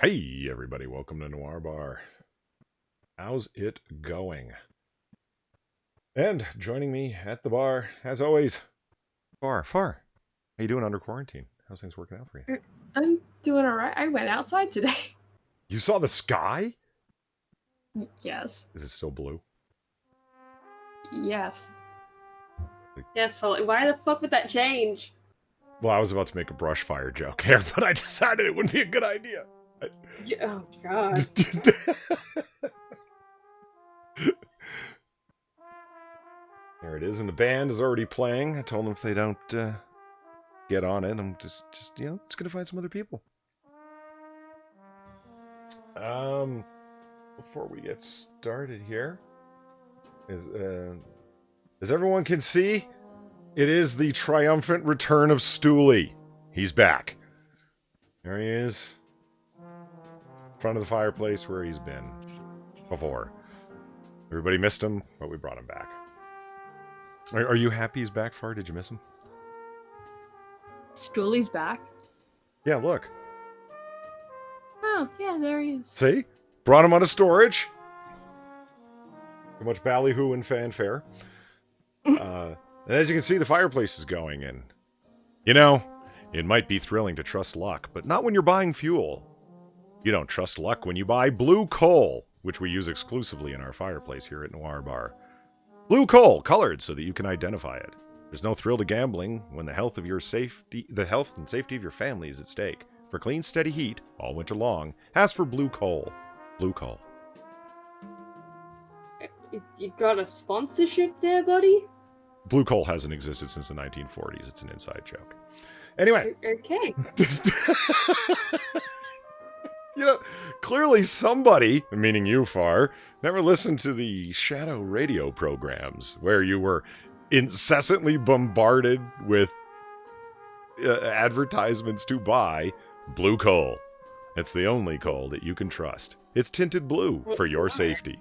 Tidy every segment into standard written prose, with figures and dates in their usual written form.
Hey, everybody, welcome to Noir Bar. How's it going? And joining me at the bar, as always, Far. How you doing under quarantine? How's things working out for you? I'm doing all right. I went outside today. You saw the sky? Yes. Is it still blue? Yes. Yes, Foley. Why the fuck would that change? Well, I was about to make a brush fire joke there, but I decided it wouldn't be a good idea. Oh, God. There it is, and the band is already playing. I told them if they don't get on it, I'm just just gonna find some other people. Before we get started here, as everyone can see, it is the triumphant return of Stoolie. He's back. There he is, in front of the fireplace where he's been before. Everybody missed him, but we brought him back. Are you happy he's back, Far? Did you miss him? Stoolie's back. Yeah, look. Oh, yeah, there he is. See? Brought him out of storage. Too much ballyhoo and fanfare. And as you can see, the fireplace is going in. You know, it might be thrilling to trust luck, but not when you're buying fuel. You don't trust luck when you buy blue coal, which we use exclusively in our fireplace here at Noir Bar. Blue coal, colored so that you can identify it. There's no thrill to gambling when the health and safety of your family is at stake. For clean, steady heat all winter long, ask for blue coal. Blue coal. You got a sponsorship there, buddy? Blue coal hasn't existed since the 1940s. It's an inside joke. Anyway. Okay. Clearly somebody, meaning you, Far, never listened to the shadow radio programs where you were incessantly bombarded with advertisements to buy blue coal. It's the only coal that you can trust. It's tinted blue for your safety.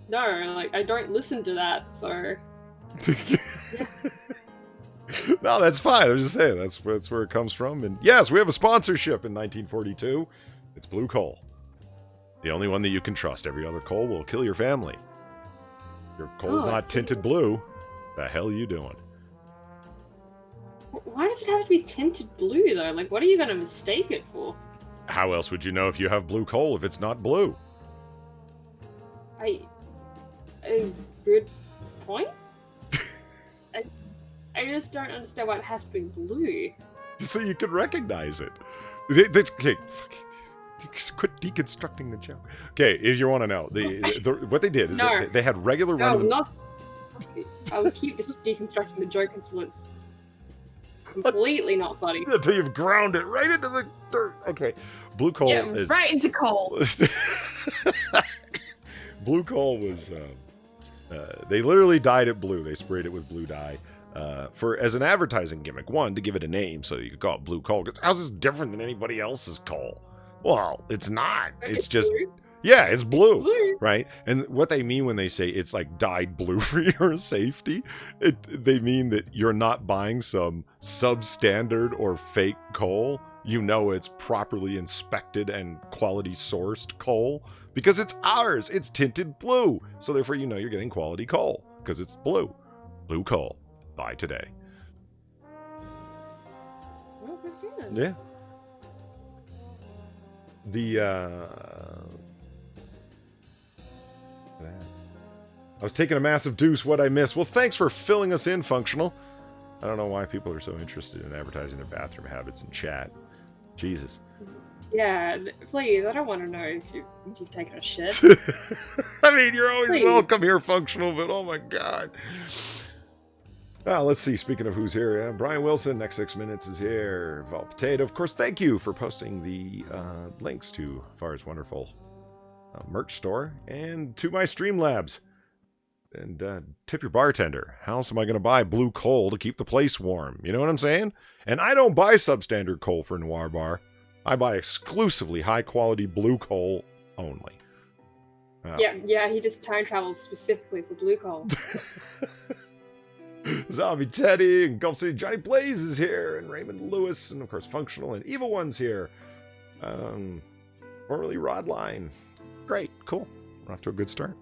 No, I don't listen to that, so... No, that's fine. I'm just saying, that's where it comes from. And yes, we have a sponsorship in 1942. It's blue coal. The only one that you can trust. Every other coal will kill your family. Your coal's not tinted blue. The hell are you doing? Why does it have to be tinted blue, though? What are you going to mistake it for? How else would you know if you have blue coal if it's not blue? A good point? I just don't understand why it has to be blue. Just so you can recognize it. Okay, quit deconstructing the joke. Okay, if you want to know, what they did is they had regular I will keep deconstructing the joke until it's completely not funny. Until you've ground it right into the dirt. Okay, blue coal is... right into coal. Blue coal was... they literally dyed it blue. They sprayed it with blue dye. As an advertising gimmick. One, to give it a name so you could call it blue coal. How's this different than anybody else's coal? Well, it's not. It's just... Blue. Yeah, it's blue, right? And what they mean when they say it's dyed blue for your safety, they mean that you're not buying some substandard or fake coal. You know it's properly inspected and quality sourced coal because it's ours. It's tinted blue. So therefore you know you're getting quality coal because it's blue. Blue coal. Buy today. Oh, good. Yeah. I was taking a massive deuce. What'd I miss? Well, thanks for filling us in, Functional. I don't know why people are so interested in advertising their bathroom habits in chat. Jesus. Yeah, please, I don't want to know if you've taken a shit. I mean, you're always welcome here, Functional, but oh my god. Let's see, speaking of who's here, Brian Wilson, next 6 minutes is here. Val Potato, of course, thank you for posting the links to Far's wonderful merch store and to my Streamlabs. And tip your bartender. How else am I going to buy blue coal to keep the place warm? You know what I'm saying? And I don't buy substandard coal for Noir Bar. I buy exclusively high-quality blue coal only. Yeah, he just time travels specifically for blue coal. Zombie Teddy and Gulf City Johnny Blaze is here, and Raymond Lewis, and of course Functional and Evil One's here. Formerly Rodline. Great, cool. We're off to a good start.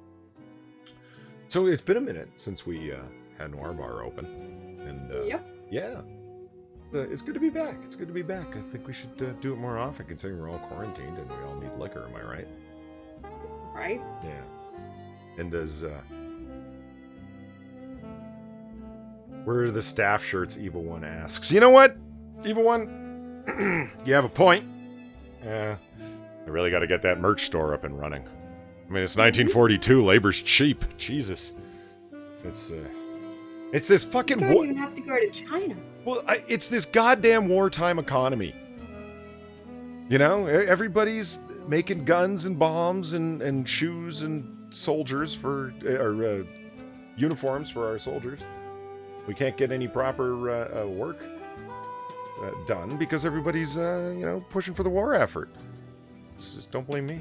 So it's been a minute since we had Noir Bar open, and yeah, it's good to be back. It's good to be back. I think we should do it more often, considering we're all quarantined and we all need liquor. Am I right? Right? Yeah. And as where are the staff shirts? Evil One asks. You know what, Evil One, you have a point. I really got to get that merch store up and running. I mean, it's 1942. Labor's cheap. Jesus. It's this fucking You don't even have to go to China. Well, it's this goddamn wartime economy. You know, everybody's making guns and bombs and shoes and soldiers for or uniforms for our soldiers. We can't get any proper work done because everybody's pushing for the war effort. Just don't blame me.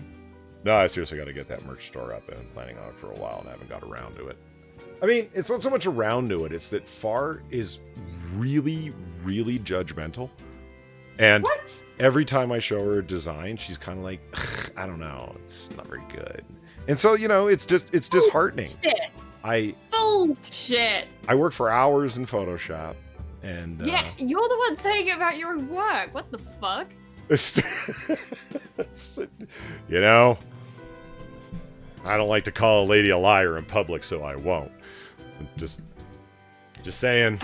No, I seriously got to get that merch store up. I've been planning on it for a while and I haven't got around to it. I mean, it's not so much around to it. It's that Far is really, really judgmental. And What? every time I show her a design, she's kind of like, I don't know, it's not very good. And so, it's disheartening. Bullshit. I work for hours in Photoshop. And Yeah, you're the one saying it about your own work. What the fuck? I don't like to call a lady a liar in public, so I won't. Just saying.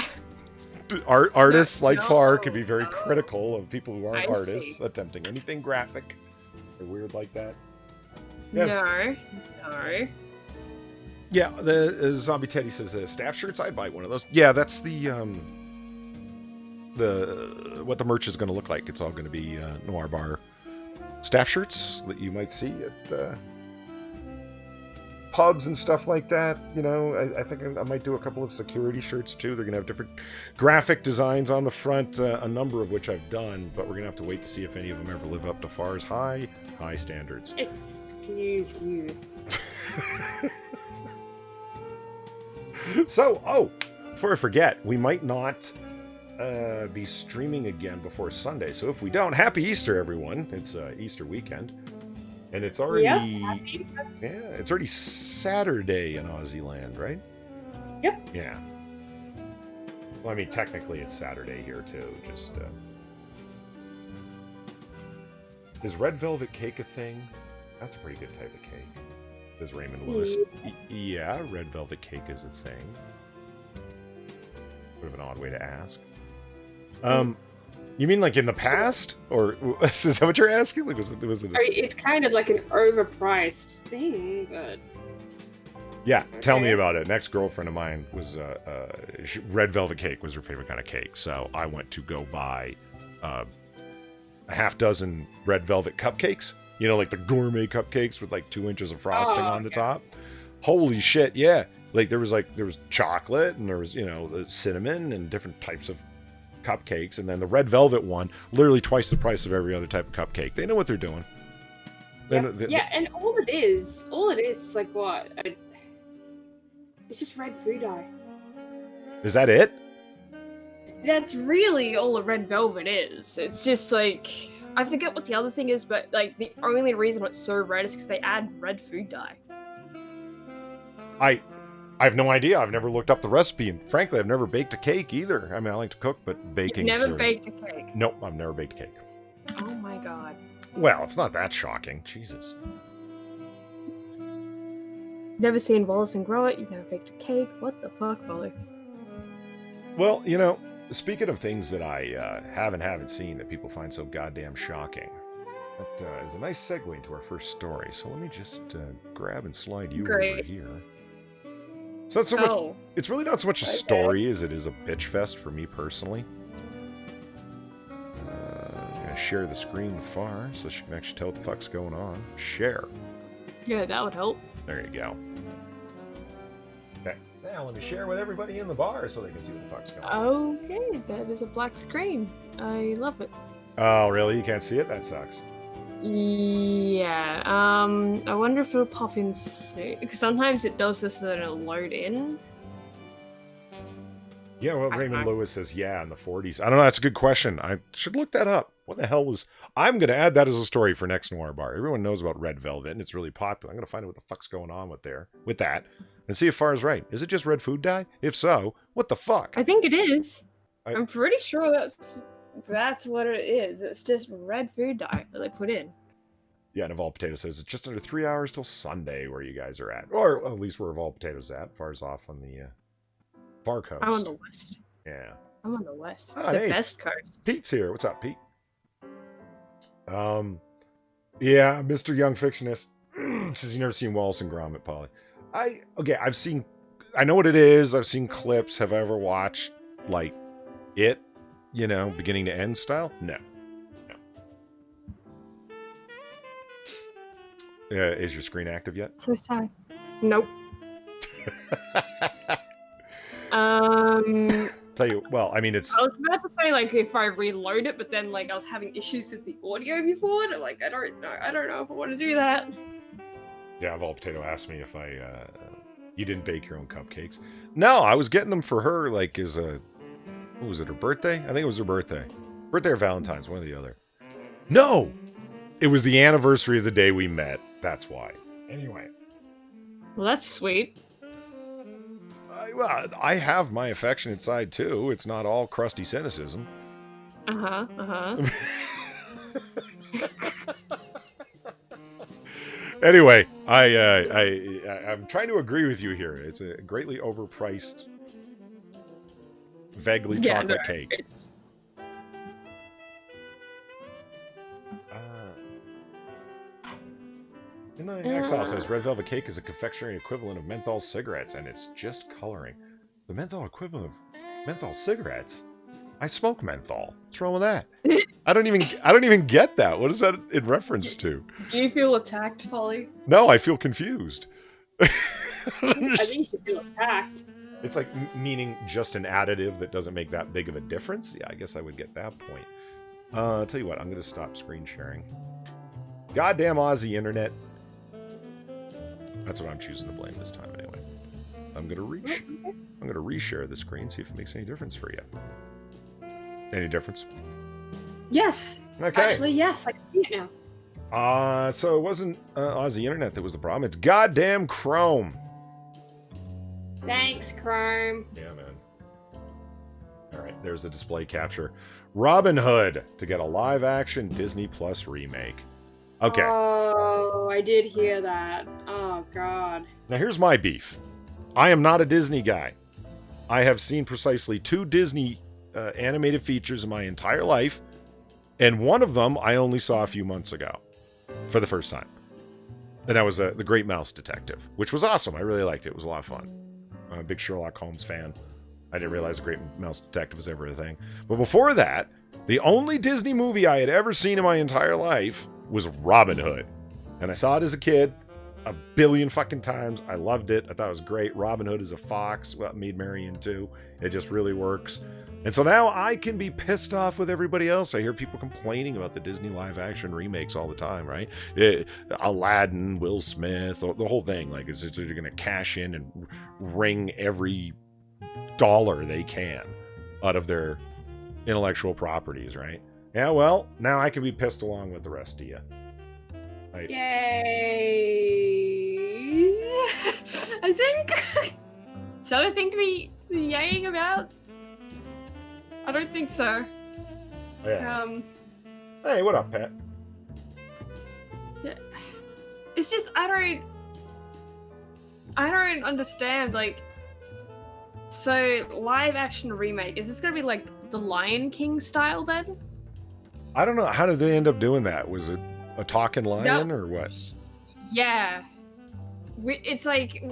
Artists like Far can be very critical of people who aren't artists attempting anything graphic or weird like that. Yes. No. Yeah, the Zombie Teddy says staff shirts. I'd buy one of those. Yeah, that's the what the merch is going to look like. It's all going to be Noir Bar staff shirts that you might see at pubs and stuff like that. I think I might do a couple of security shirts too. They're going to have different graphic designs on the front, a number of which I've done, but we're going to have to wait to see if any of them ever live up to Far's high standards. Excuse you. So, before I forget, we might not be streaming again before Sunday. So if we don't, happy Easter, everyone. It's Easter weekend. And it's already it's already Saturday in Aussie land, right? Yep. Yeah. Well, I mean, technically it's Saturday here too. Just is red velvet cake a thing? That's a pretty good type of cake. Says Raymond Lewis. Yeah, red velvet cake is a thing. Bit of an odd way to ask. You mean like in the past, or is that what you're asking? Like, was it? It's kind of like an overpriced thing, but yeah. Okay. Tell me about it. An ex-girlfriend of mine was red velvet cake was her favorite kind of cake, so I went to go buy a half dozen red velvet cupcakes. Like the gourmet cupcakes with like 2 inches of frosting on the top. Holy shit! Yeah, like there was chocolate and there was cinnamon and different types of cupcakes, and then the red velvet one, literally twice the price of every other type of cupcake. They know what they're doing. And all it is like what? It's just red food dye. Is that it? That's really all a red velvet is. It's just like, I forget what the other thing is, but like the only reason it's so red is because they add red food dye. I have no idea. I've never looked up the recipe, and frankly, I've never baked a cake either. I mean, I like to cook, but baking. You've never baked a cake? Nope, I've never baked a cake. Oh my god. Well, it's not that shocking. Jesus. Never seen Wallace and Gromit. You've never baked a cake. What the fuck, Foley? Well, speaking of things that I haven't seen that people find so goddamn shocking, that is a nice segue into our first story. So let me just grab and slide you over here. So that's it's really not so much a story as it is a bitch fest for me personally. I'm going to share the screen with Far so she can actually tell what the fuck's going on. Share. Yeah, that would help. There you go. Okay. Now let me share with everybody in the bar so they can see what the fuck's going on. Okay, that is a black screen. I love it. Oh, really? You can't see it? That sucks. Yeah, I wonder if it'll pop in soon, because sometimes it does this and then it'll load in. Yeah, well, I don't Raymond know. Lewis says, yeah, in the 40s. I don't know. That's a good question. I should look that up. What the hell was... I'm going to add that as a story for next Noir Bar. Everyone knows about Red Velvet, and it's really popular. I'm going to find out what the fuck's going on with that, and see if Far's right. Is it just red food dye? If so, what the fuck? I think it is. I- I'm pretty sure that's what it is. It's just red food dye that they put in. Yeah, and Evolved Potato says, it's just under 3 hours till Sunday where you guys are at. Or well, at least where Evolved Potato's at. Far's off on the far coast. I'm on the west. Yeah. I'm on the west. Oh, the hey. best coast. Pete's here. What's up, Pete? Yeah, Mr. Young Fictionist says you never seen Wallace and Gromit, Polly. I've seen, I know what it is. I've seen clips. Have I ever watched like it, beginning to end style? No. Is your screen active yet? So sad. Nope. Tell you, well, I mean, it's. I was about to say like if I reload it, but then like I was having issues with the audio before, and like I don't know if I want to do that. Yeah, Evolved Potato asked me if you didn't bake your own cupcakes. No, I was getting them for her, like, what was it, her birthday? I think it was her birthday. Birthday or Valentine's, one or the other. No! It was the anniversary of the day we met. That's why. Anyway. Well, that's sweet. I have my affectionate side, too. It's not all crusty cynicism. Anyway, I'm trying to agree with you here. It's a greatly overpriced, vaguely chocolate cake. Exile says Red Velvet Cake is a confectionery equivalent of menthol cigarettes, and it's just coloring. The menthol equivalent of menthol cigarettes? I smoke menthol. What's wrong with that? I don't even get that. What is that in reference to? Do you feel attacked, Polly? No, I feel confused. I think you should feel attacked. It's like meaning just an additive that doesn't make that big of a difference. Yeah, I guess I would get that point. I'll tell you what, I'm going to stop screen sharing. Goddamn Aussie internet. That's what I'm choosing to blame this time anyway. I'm going to reshare the screen, see if it makes any difference for you. Any difference? Yes. Okay. Actually, yes, I can see it now. So it wasn't Aussie internet that was the problem. It's goddamn Chrome. Thanks, Chrome. Yeah, man. All right, there's a display capture. Robin Hood to get a live-action Disney Plus remake. Okay. Oh, I did hear that. Oh, God. Now, here's my beef. I am not a Disney guy. I have seen precisely 2 Disney animated features in my entire life, and one of them I only saw a few months ago for the first time. And that was The Great Mouse Detective, which was awesome. I really liked it. It was a lot of fun. I'm a big Sherlock Holmes fan. I didn't realize The Great Mouse Detective was ever a thing. But before that, the only Disney movie I had ever seen in my entire life was Robin Hood. And I saw it as a kid a billion fucking times. I loved it. I thought it was great. Robin Hood is a fox. Well, Maid Marian too. It just really works. And so now I can be pissed off with everybody else. I hear people complaining about the Disney live-action remakes all the time, right? Aladdin, Will Smith, the whole thing. Like, it's just, they're going to cash in and wring every dollar they can out of their intellectual properties, right? Yeah, well, now I can be pissed along with the rest of you. Right? Yay! I think. So I think we yaying about. I don't think so. Yeah. Hey, what up, Pat? It's just I don't understand. Like, so live action remake, is this gonna be like the Lion King style then? I don't know. How did they end up doing that? Was it a talking lion or what? Yeah. It's like,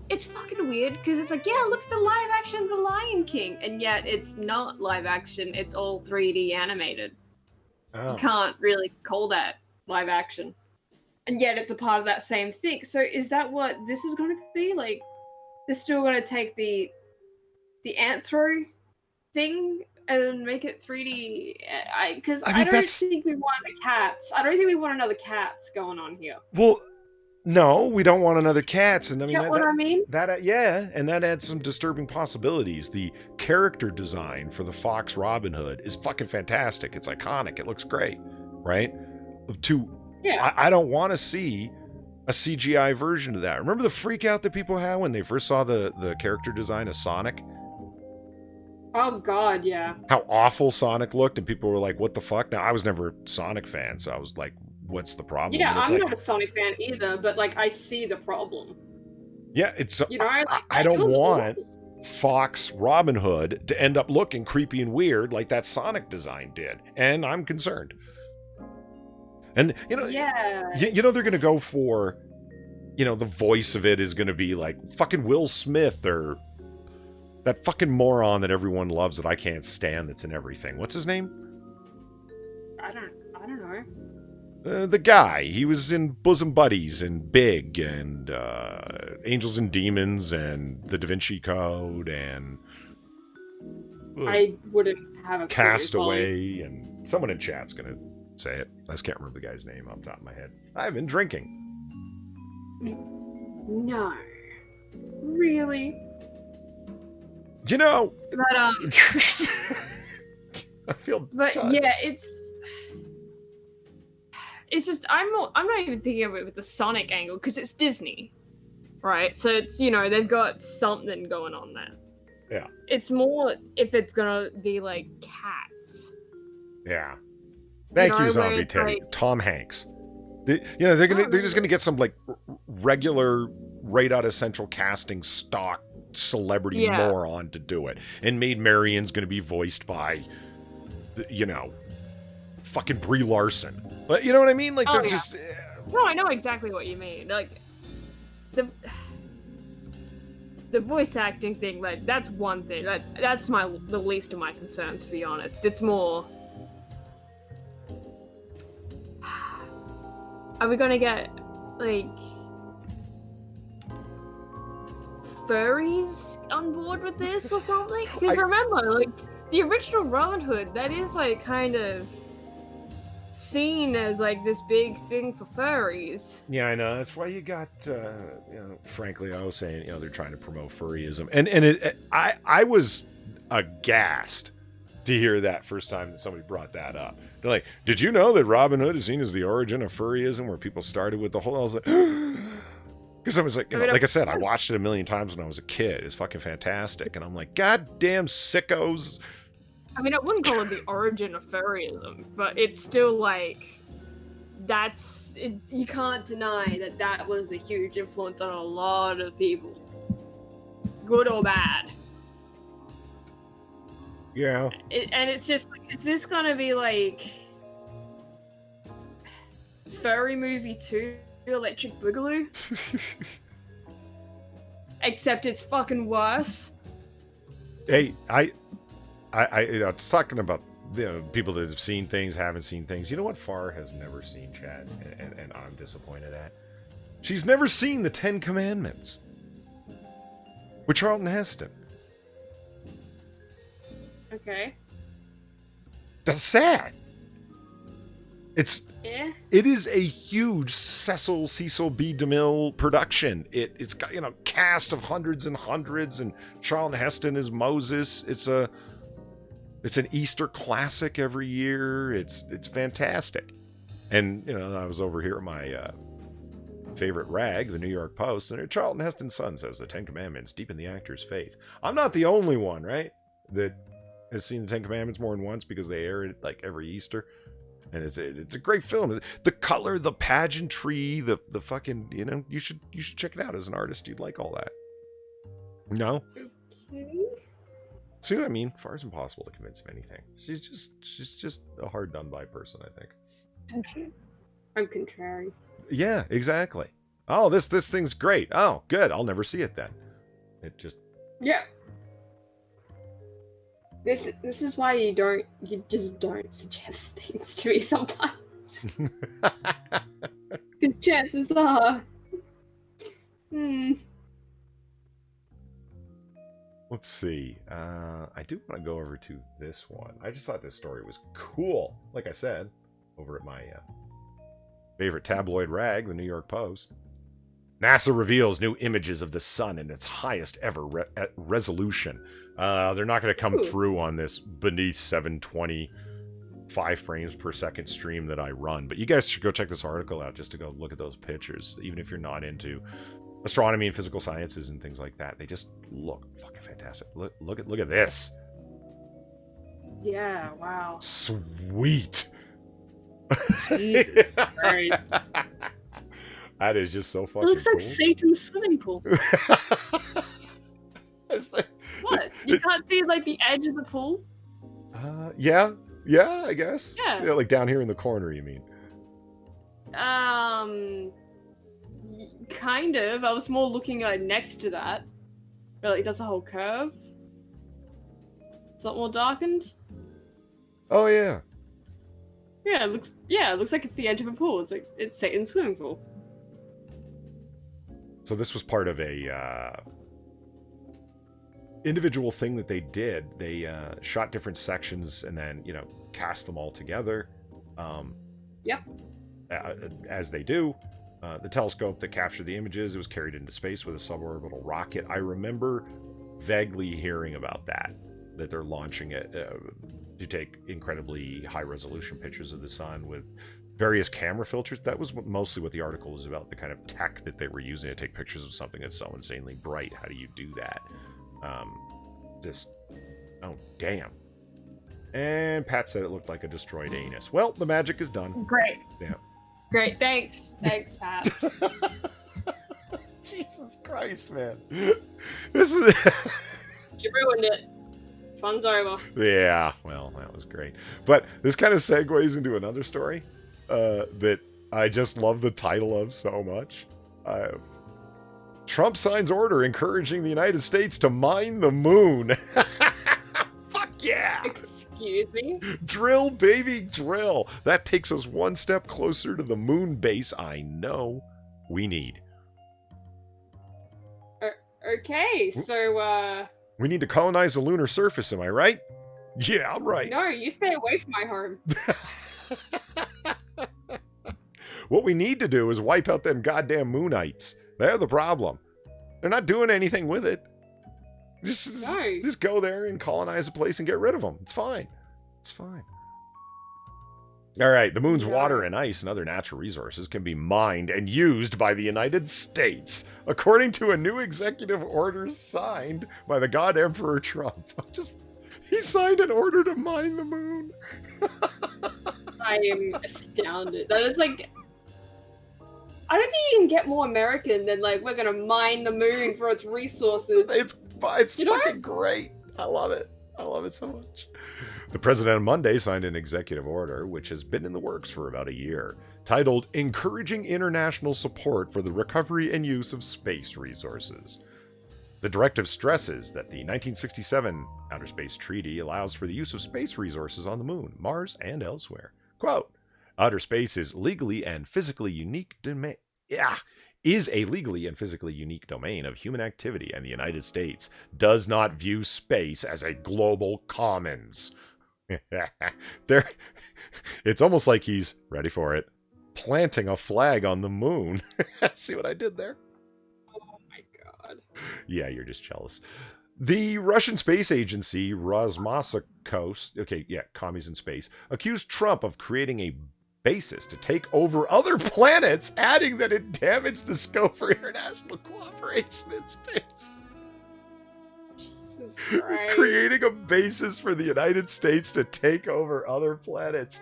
it's fucking weird because it's like, yeah, look, the live action The Lion King, and yet it's not live action. It's all 3D animated. Oh. You can't really call that live action, and yet it's a part of that same thing. So is that what this is going to be? Like, they're still going to take the anthro thing and make it 3D? Because I don't think we want the cats. I don't think we want another cats going on here. Well, No, we don't want another Cats, and I mean Get what I mean? yeah, and that adds some disturbing possibilities. The character design for the Fox Robin Hood is fucking fantastic. It's iconic. It looks great, right? Yeah. I don't want to see a CGI version of that. Remember the freak out that people had when they first saw the character design of Sonic? Oh God, yeah. How awful Sonic looked, and people were like, "What the fuck?" Now I was never a Sonic fan, so I was like, "What's the problem?" Yeah, And it's I'm like, not a Sonic fan either, but like I see the problem. yeah, it's You know, like, I it don't was want awful. Fox Robin Hood to end up looking creepy and weird like that Sonic design did, and I'm concerned. And Yeah. you know they're gonna go for, the voice of it is gonna be like fucking Will Smith or that fucking moron that everyone loves that I can't stand that's in everything. What's his name? I don't know. The guy. He was in Bosom Buddies and Big and Angels and Demons and The Da Vinci Code and I wouldn't have a clue, Castaway, and someone in chat's gonna say it. I just can't remember the guy's name off the top of my head. I've been drinking. No. Really? But I feel But judged. yeah, it's just I'm not even thinking of it with the Sonic angle because it's Disney, right? So it's they've got something going on there. Yeah. It's more if it's gonna be like Cats. Yeah. Thank you, where Zombie it's Teddy. like- Tom Hanks. They're just gonna get some like regular right out of central casting stock celebrity moron to do it, and Maid Marian's gonna be voiced by fucking Brie Larson. You know what I mean? Like they're just No, I know exactly what you mean. Like the voice acting thing, like that's one thing. That's the least of my concerns, to be honest. It's more, are we gonna get like furries on board with this or something? Because remember, like the original Robin Hood, that is like kind of seen as like this big thing for furries. Yeah, I know. That's why you got, frankly, I was saying, they're trying to promote furryism. And I was aghast to hear that first time that somebody brought that up. They're like, did you know that Robin Hood is seen as the origin of furryism, where people started with the whole, I was like, because I was like, like I said, I watched it a million times when I was a kid. It's fucking fantastic. And I'm like, goddamn sickos. I mean, I wouldn't call it the origin of furryism, but it's still like, you can't deny that was a huge influence on a lot of people. Good or bad. Yeah. And it's just, like, is this gonna be like Furry Movie 2, Electric Boogaloo? Except it's fucking worse. Hey, I was talking about people that have seen things, haven't seen things. You know what Far has never seen, Chad, and I'm disappointed at? She's never seen the 10 Commandments with Charlton Heston. Okay. That's sad. Yeah. It is a huge Cecil B. DeMille production. It's got cast of hundreds and hundreds, and Charlton Heston is Moses. It's an Easter classic every year. It's fantastic. And I was over here at my favorite rag, the New York Post, and Charlton Heston's son says the 10 Commandments deepen the actor's faith. I'm not the only one, right, that has seen the 10 Commandments more than once because they air it like every Easter. And it's a great film. The color, the pageantry, the fucking, you should check it out as an artist. You'd like all that. No? Okay. See what I mean? Far's impossible to convince of anything. She's just a hard done by person, I think. I'm contrary. Yeah, exactly. Oh, this thing's great. Oh, good. I'll never see it then. It just Yeah. This is why you just don't suggest things to me sometimes. Because chances are, Let's see. I do want to go over to this one. I just thought this story was cool. Like I said, over at my favorite tabloid rag, the New York Post. NASA reveals new images of the sun in its highest ever resolution. They're not going to come through on this beneath 720 5 frames per second stream that I run. But you guys should go check this article out just to go look at those pictures. Even if you're not into astronomy and physical sciences and things like that, they just look fucking fantastic. Look at this. Yeah, wow. Sweet. Jesus Christ. That is just so fucking It looks cool. like Satan's swimming pool. What? You can't see like the edge of the pool? Yeah, I guess. Yeah. Like down here in the corner, you mean? Kind of. I was more looking like next to that. But like, does a whole curve? Is that more darkened? Oh yeah. Yeah, it looks like it's the edge of a pool. It's like it's Satan's swimming pool. So this was part of a individual thing that they did. They shot different sections and then, cast them all together. Yep. As they do. The telescope that captured the images, it was carried into space with a suborbital rocket. I remember vaguely hearing about that they're launching it to take incredibly high-resolution pictures of the sun with various camera filters. That was mostly what the article was about, the kind of tech that they were using to take pictures of something that's so insanely bright. How do you do that? Oh, damn. And Pat said it looked like a destroyed anus. Well, the magic is done. Great. Yeah. Great. Thanks, Pat. Jesus Christ, man. This is... You ruined it. Fun's over. Yeah, well, that was great. But this kind of segues into another story that I just love the title of so much. Trump signs order encouraging the United States to mine the moon. Fuck yeah! Excuse me? Drill, baby, drill. That takes us one step closer to the moon base I know we need. Okay, so, We need to colonize the lunar surface, am I right? Yeah, I'm right. No, you stay away from my home. What we need to do is wipe out them goddamn Moonites. They're the problem. They're not doing anything with it. Just go there and colonize a place and get rid of them. It's fine. It's fine. All right, the moon's water and ice and other natural resources can be mined and used by the United States, according to a new executive order signed by the God Emperor Trump. He signed an order to mine the moon. I am astounded. That is like... I don't think you can get more American than, like, we're gonna mine the moon for its resources. It's fucking great. I love it. I love it so much. The president on Monday signed an executive order, which has been in the works for about a year, titled Encouraging International Support for the Recovery and Use of Space Resources. The directive stresses that the 1967 Outer Space Treaty allows for the use of space resources on the moon, Mars, and elsewhere. Quote, outer space is legally and physically unique domain. Is a legally and physically unique domain of human activity, and the United States does not view space as a global commons. It's almost like he's, ready for it, planting a flag on the moon. See what I did there? Oh my god. Yeah, you're just jealous. The Russian space agency Rosmoscosmos, commies in space, accused Trump of creating a basis to take over other planets, adding that it damaged the scope for international cooperation in space. Jesus Christ. Creating a basis for the United States to take over other planets.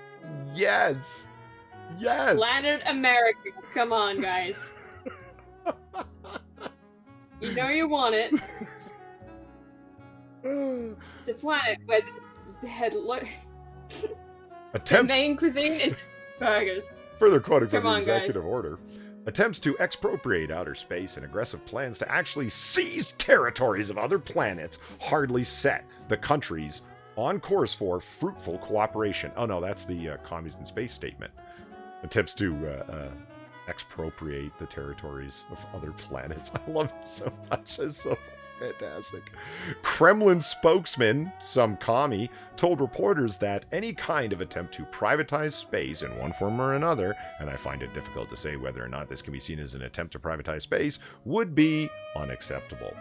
Yes. Yes. Planet America. Come on, guys. You know you want it. It's a planet where the main cuisine is burgers. Further quoting from the executive order, attempts to expropriate outer space and aggressive plans to actually seize territories of other planets hardly set the countries on course for fruitful cooperation. Oh no, that's the commies in space statement. Attempts to expropriate the territories of other planets. I love it so much. It's so Fantastic. Kremlin spokesman, some commie, told reporters that any kind of attempt to privatize space in one form or another, and I find it difficult to say whether or not this can be seen as an attempt to privatize space, would be unacceptable.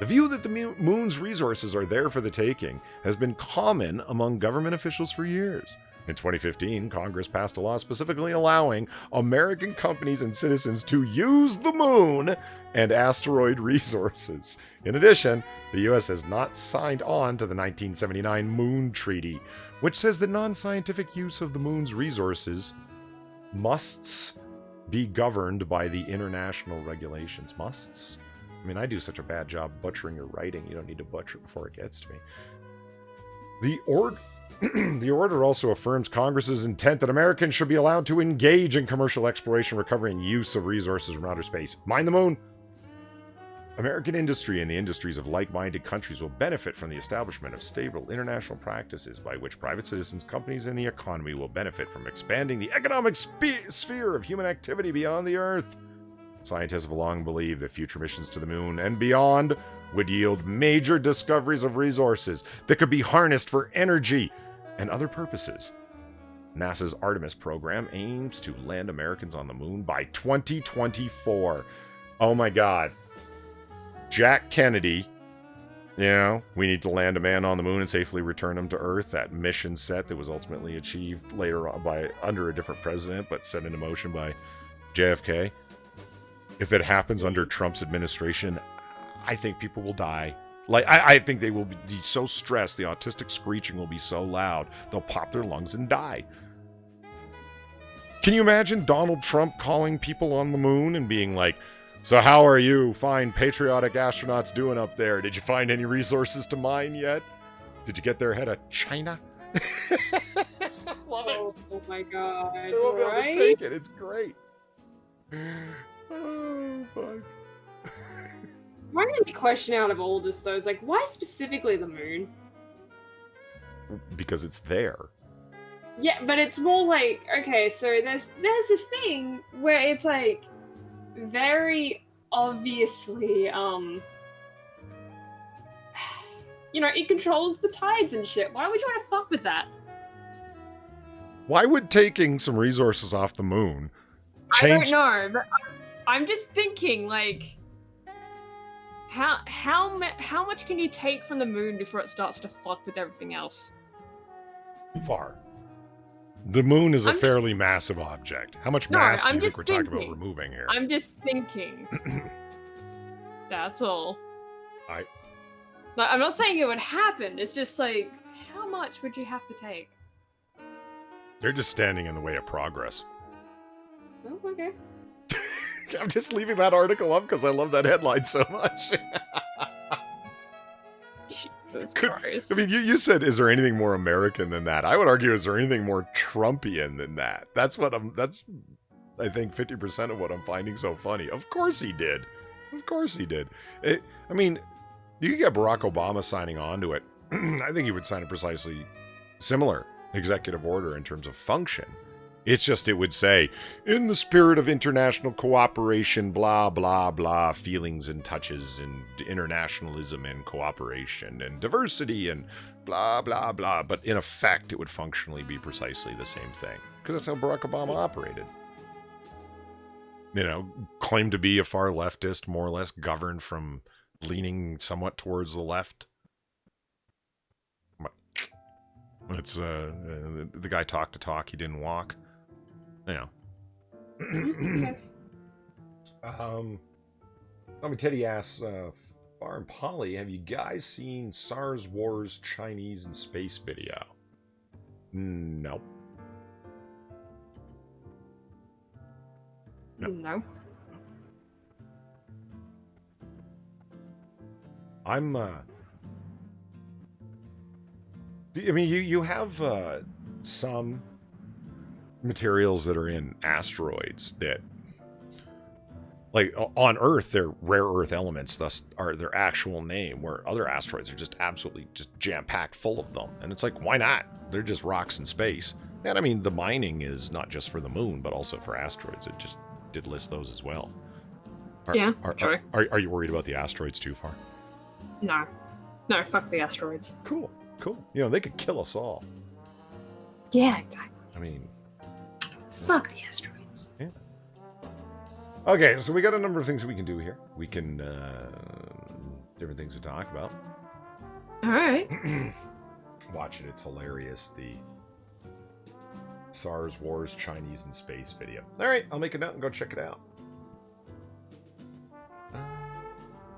The view that the moon's resources are there for the taking has been common among government officials for years. In 2015, Congress passed a law specifically allowing American companies and citizens to use the moon and asteroid resources. In addition, the U.S. has not signed on to the 1979 Moon Treaty, which says that non-scientific use of the moon's resources musts be governed by the international regulations. Musts? I mean, I do such a bad job butchering your writing, you don't need to butcher it before it gets to me. The order also affirms Congress's intent that Americans should be allowed to engage in commercial exploration, recovery, and use of resources from outer space. Mind the moon! American industry and the industries of like-minded countries will benefit from the establishment of stable international practices by which private citizens, companies, and the economy will benefit from expanding the economic sphere of human activity beyond the Earth. Scientists have long believed that future missions to the moon and beyond would yield major discoveries of resources that could be harnessed for energy and other purposes. NASA's Artemis program aims to land Americans on the moon by 2024. Oh my God. Jack Kennedy, we need to land a man on the moon and safely return him to Earth. That mission set that was ultimately achieved later on under a different president, but set into motion by JFK. If it happens under Trump's administration, I think people will die. I think they will be so stressed, the autistic screeching will be so loud, they'll pop their lungs and die. Can you imagine Donald Trump calling people on the moon and being like, so how are you fine patriotic astronauts doing up there? Did you find any resources to mine yet? Did you get there ahead of China? Love it. Oh my God. They won't be able to take it. It's great. Oh, fuck. My only question out of all this, though, is like, why specifically the moon? Because it's there. Yeah, but it's more like, okay, so there's this thing where it's like very obviously, it controls the tides and shit. Why would you want to fuck with that? Why would taking some resources off the moon change? I don't know, but I'm just thinking, like, how much can you take from the moon before it starts to fuck with everything else? Far. The moon is a fairly massive object. How much mass do you think we're talking about removing here? I'm just thinking. That's all. I'm not saying it would happen. It's just like, how much would you have to take? They're just standing in the way of progress. Oh, okay. I'm just leaving that article up because I love that headline so much. Jesus Christ. I mean, you said, is there anything more American than that? I would argue, is there anything more Trumpian than that? That's I think 50% of what I'm finding so funny. Of course he did. Of course he did. I mean, you could get Barack Obama signing on to it. I think he would sign a precisely similar executive order in terms of function. It's just, it would say, in the spirit of international cooperation, blah, blah, blah, feelings and touches and internationalism and cooperation and diversity and blah, blah, blah. But in effect, it would functionally be precisely the same thing. Because that's how Barack Obama operated. Claimed to be a far leftist, more or less governed from leaning somewhat towards the left. It's the guy talked to talk, he didn't walk. Teddy asks, Far and Polly, have you guys seen SARS Wars Chinese and Space video? No. No. I'm, I mean, you have some materials that are in asteroids that, like, on Earth, they're rare earth elements, thus are their actual name, where other asteroids are just absolutely just jam-packed full of them. And it's like, why not? They're just rocks in space. And I mean, the mining is not just for the moon, but also for asteroids. It just did list those as well. Sure. Are you worried about the asteroids too far? No. No, fuck the asteroids. Cool. You know, they could kill us all. Yeah, exactly. I mean... Fuck the asteroids. Yeah. Okay, so we got a number of things that we can do here. We can, different things to talk about. Alright. Watch it, it's hilarious. The SARS Wars Chinese in Space video. Alright, I'll make a note and go check it out.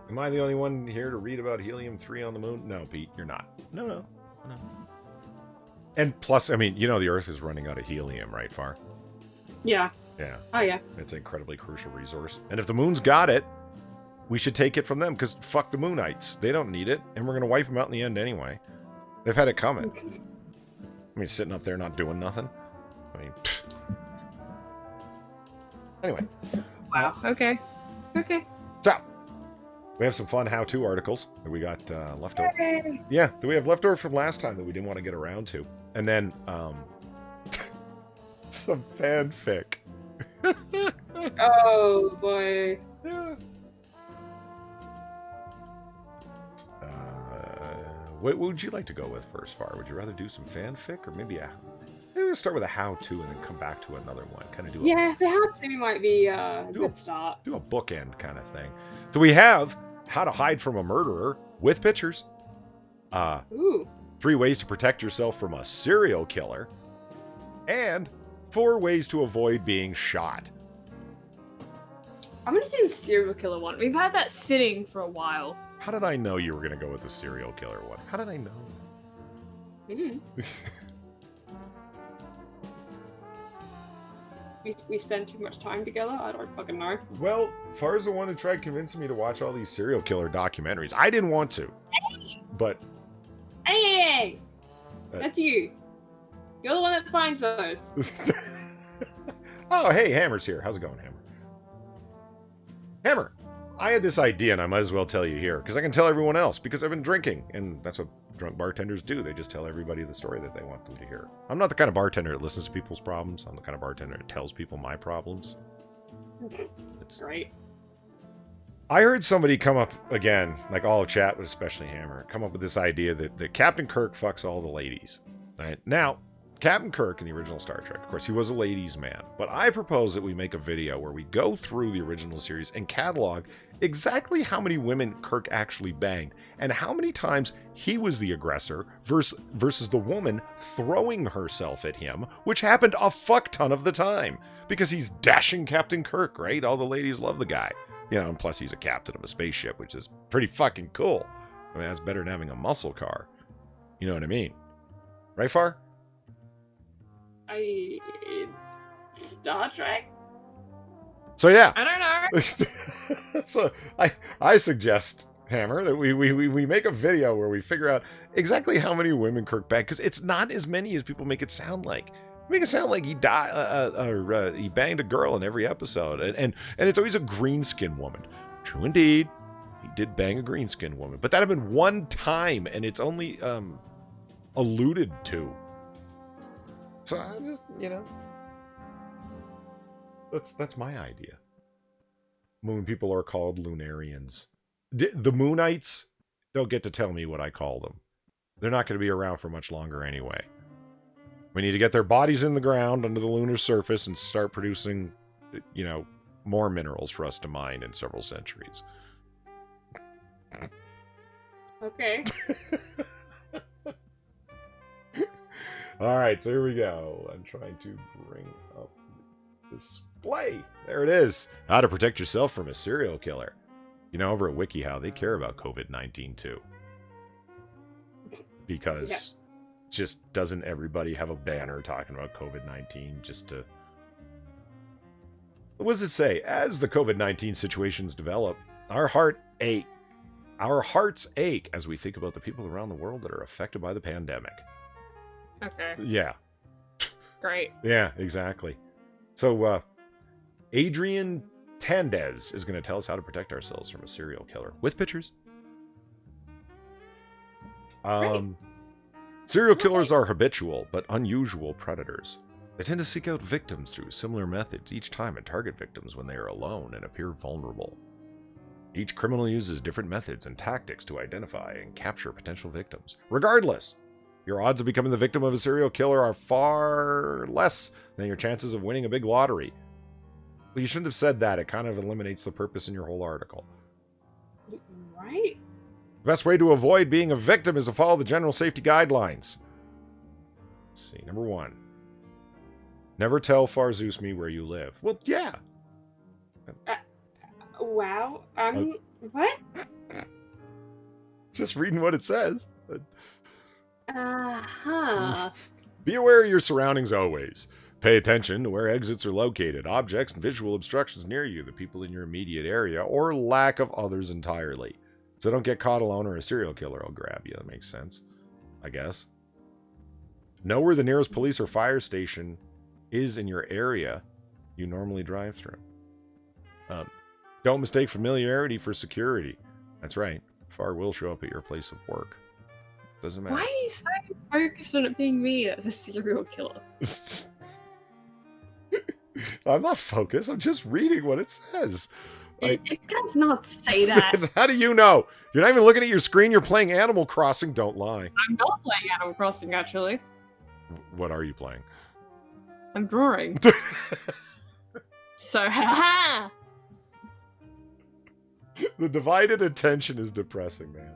Am I the only one here to read about helium-3 on the moon? No, Pete, you're not. No. And plus, I mean, you know the Earth is running out of helium, right, Far? Yeah. Yeah. Oh, yeah. It's an incredibly crucial resource. And if the moon's got it, we should take it from them, because fuck the Moonites. They don't need it, and we're going to wipe them out in the end anyway. They've had it coming. I mean, sitting up there not doing nothing. I mean, pfft. Anyway. Wow. Okay. So, we have some fun how-to articles that we got left over. Yay. Yeah, that we have left over from last time that we didn't want to get around to. And then, some fanfic. Oh, boy. Yeah. What would you like to go with first, Far? Would you rather do some fanfic, or maybe we'll start with a how-to and then come back to another one? Kind of do Yeah, the how-to might be a good start. Do a bookend kind of thing. So we have how to hide from a murderer with pictures. Ooh. 3 ways to protect yourself from a serial killer, and 4 ways to avoid being shot. I'm gonna say the serial killer one. We've had that sitting for a while. How did I know you were going to go with the serial killer one? How did I know? We spend too much time together? I don't fucking know. Well, Far's the one who tried convincing me to watch all these serial killer documentaries. I didn't want to. But... Hey! That's you. You're the one that finds those. Oh, hey, Hammer's here. How's it going, Hammer? Hammer! I had this idea, and I might as well tell you here, because I can tell everyone else, because I've been drinking, and that's what drunk bartenders do. They just tell everybody the story that they want them to hear. I'm not the kind of bartender that listens to people's problems. I'm the kind of bartender that tells people my problems. It's right. I heard somebody come up again, like all of chat, but especially Hammer, come up with this idea that Captain Kirk fucks all the ladies. Right? Now, Captain Kirk in the original Star Trek, of course, he was a ladies' man. But I propose that we make a video where we go through the original series and catalog exactly how many women Kirk actually banged and how many times he was the aggressor versus the woman throwing herself at him, which happened a fuck ton of the time because he's dashing Captain Kirk, right? All the ladies love the guy. You know, and plus he's a captain of a spaceship, which is pretty fucking cool. I mean, that's better than having a muscle car. You know what I mean? Right, Far? Star Trek? So yeah. I don't know. So I suggest, Hammer, that we make a video where we figure out exactly how many women Kirk banged, because it's not as many as people make it sound like. Make it sound like he he banged a girl in every episode, and it's always a green-skinned woman. True indeed, he did bang a green-skinned woman, but that had been one time, and it's only alluded to. So I just, that's my idea. Moon people are called Lunarians. The Moonites don't get to tell me what I call them. They're not going to be around for much longer anyway. We need to get their bodies in the ground under the lunar surface and start producing, more minerals for us to mine in several centuries. Okay. All right, so here we go. I'm trying to bring up the display. There it is. How to protect yourself from a serial killer. Over at WikiHow, they care about COVID-19 too. Because just doesn't everybody have a banner talking about COVID-19 just to... What does it say? As the COVID-19 situations develop, our hearts ache as we think about the people around the world that are affected by the pandemic. Okay. Yeah. Great. Yeah, exactly. So, Adrian Tandez is going to tell us how to protect ourselves from a serial killer with pictures. Serial killers are habitual but unusual predators. They tend to seek out victims through similar methods each time and target victims when they are alone and appear vulnerable. Each criminal uses different methods and tactics to identify and capture potential victims. Regardless, your odds of becoming the victim of a serial killer are far less than your chances of winning a big lottery. Well, you shouldn't have said that. It kind of eliminates the purpose in your whole article. Right? The best way to avoid being a victim is to follow the general safety guidelines. Let's see. Number 1. Never tell Farzuzmi where you live. Well, yeah. Wow. What? Just reading what it says. Uh-huh. Be aware of your surroundings always. Pay attention to where exits are located, objects and visual obstructions near you, the people in your immediate area, or lack of others entirely. So don't get caught alone or a serial killer will grab you. That makes sense, I guess. Know where the nearest police or fire station is in your area you normally drive through. Don't mistake familiarity for security. That's right. FAR will show up at your place of work. Doesn't matter. Why are you so focused on it being me as a serial killer? I'm not focused. I'm just reading what it says. It does not say that. How do you know? You're not even looking at your screen. You're playing Animal Crossing. Don't lie. I'm not playing Animal Crossing, actually. What are you playing? I'm drawing. So, haha! The divided attention is depressing, man.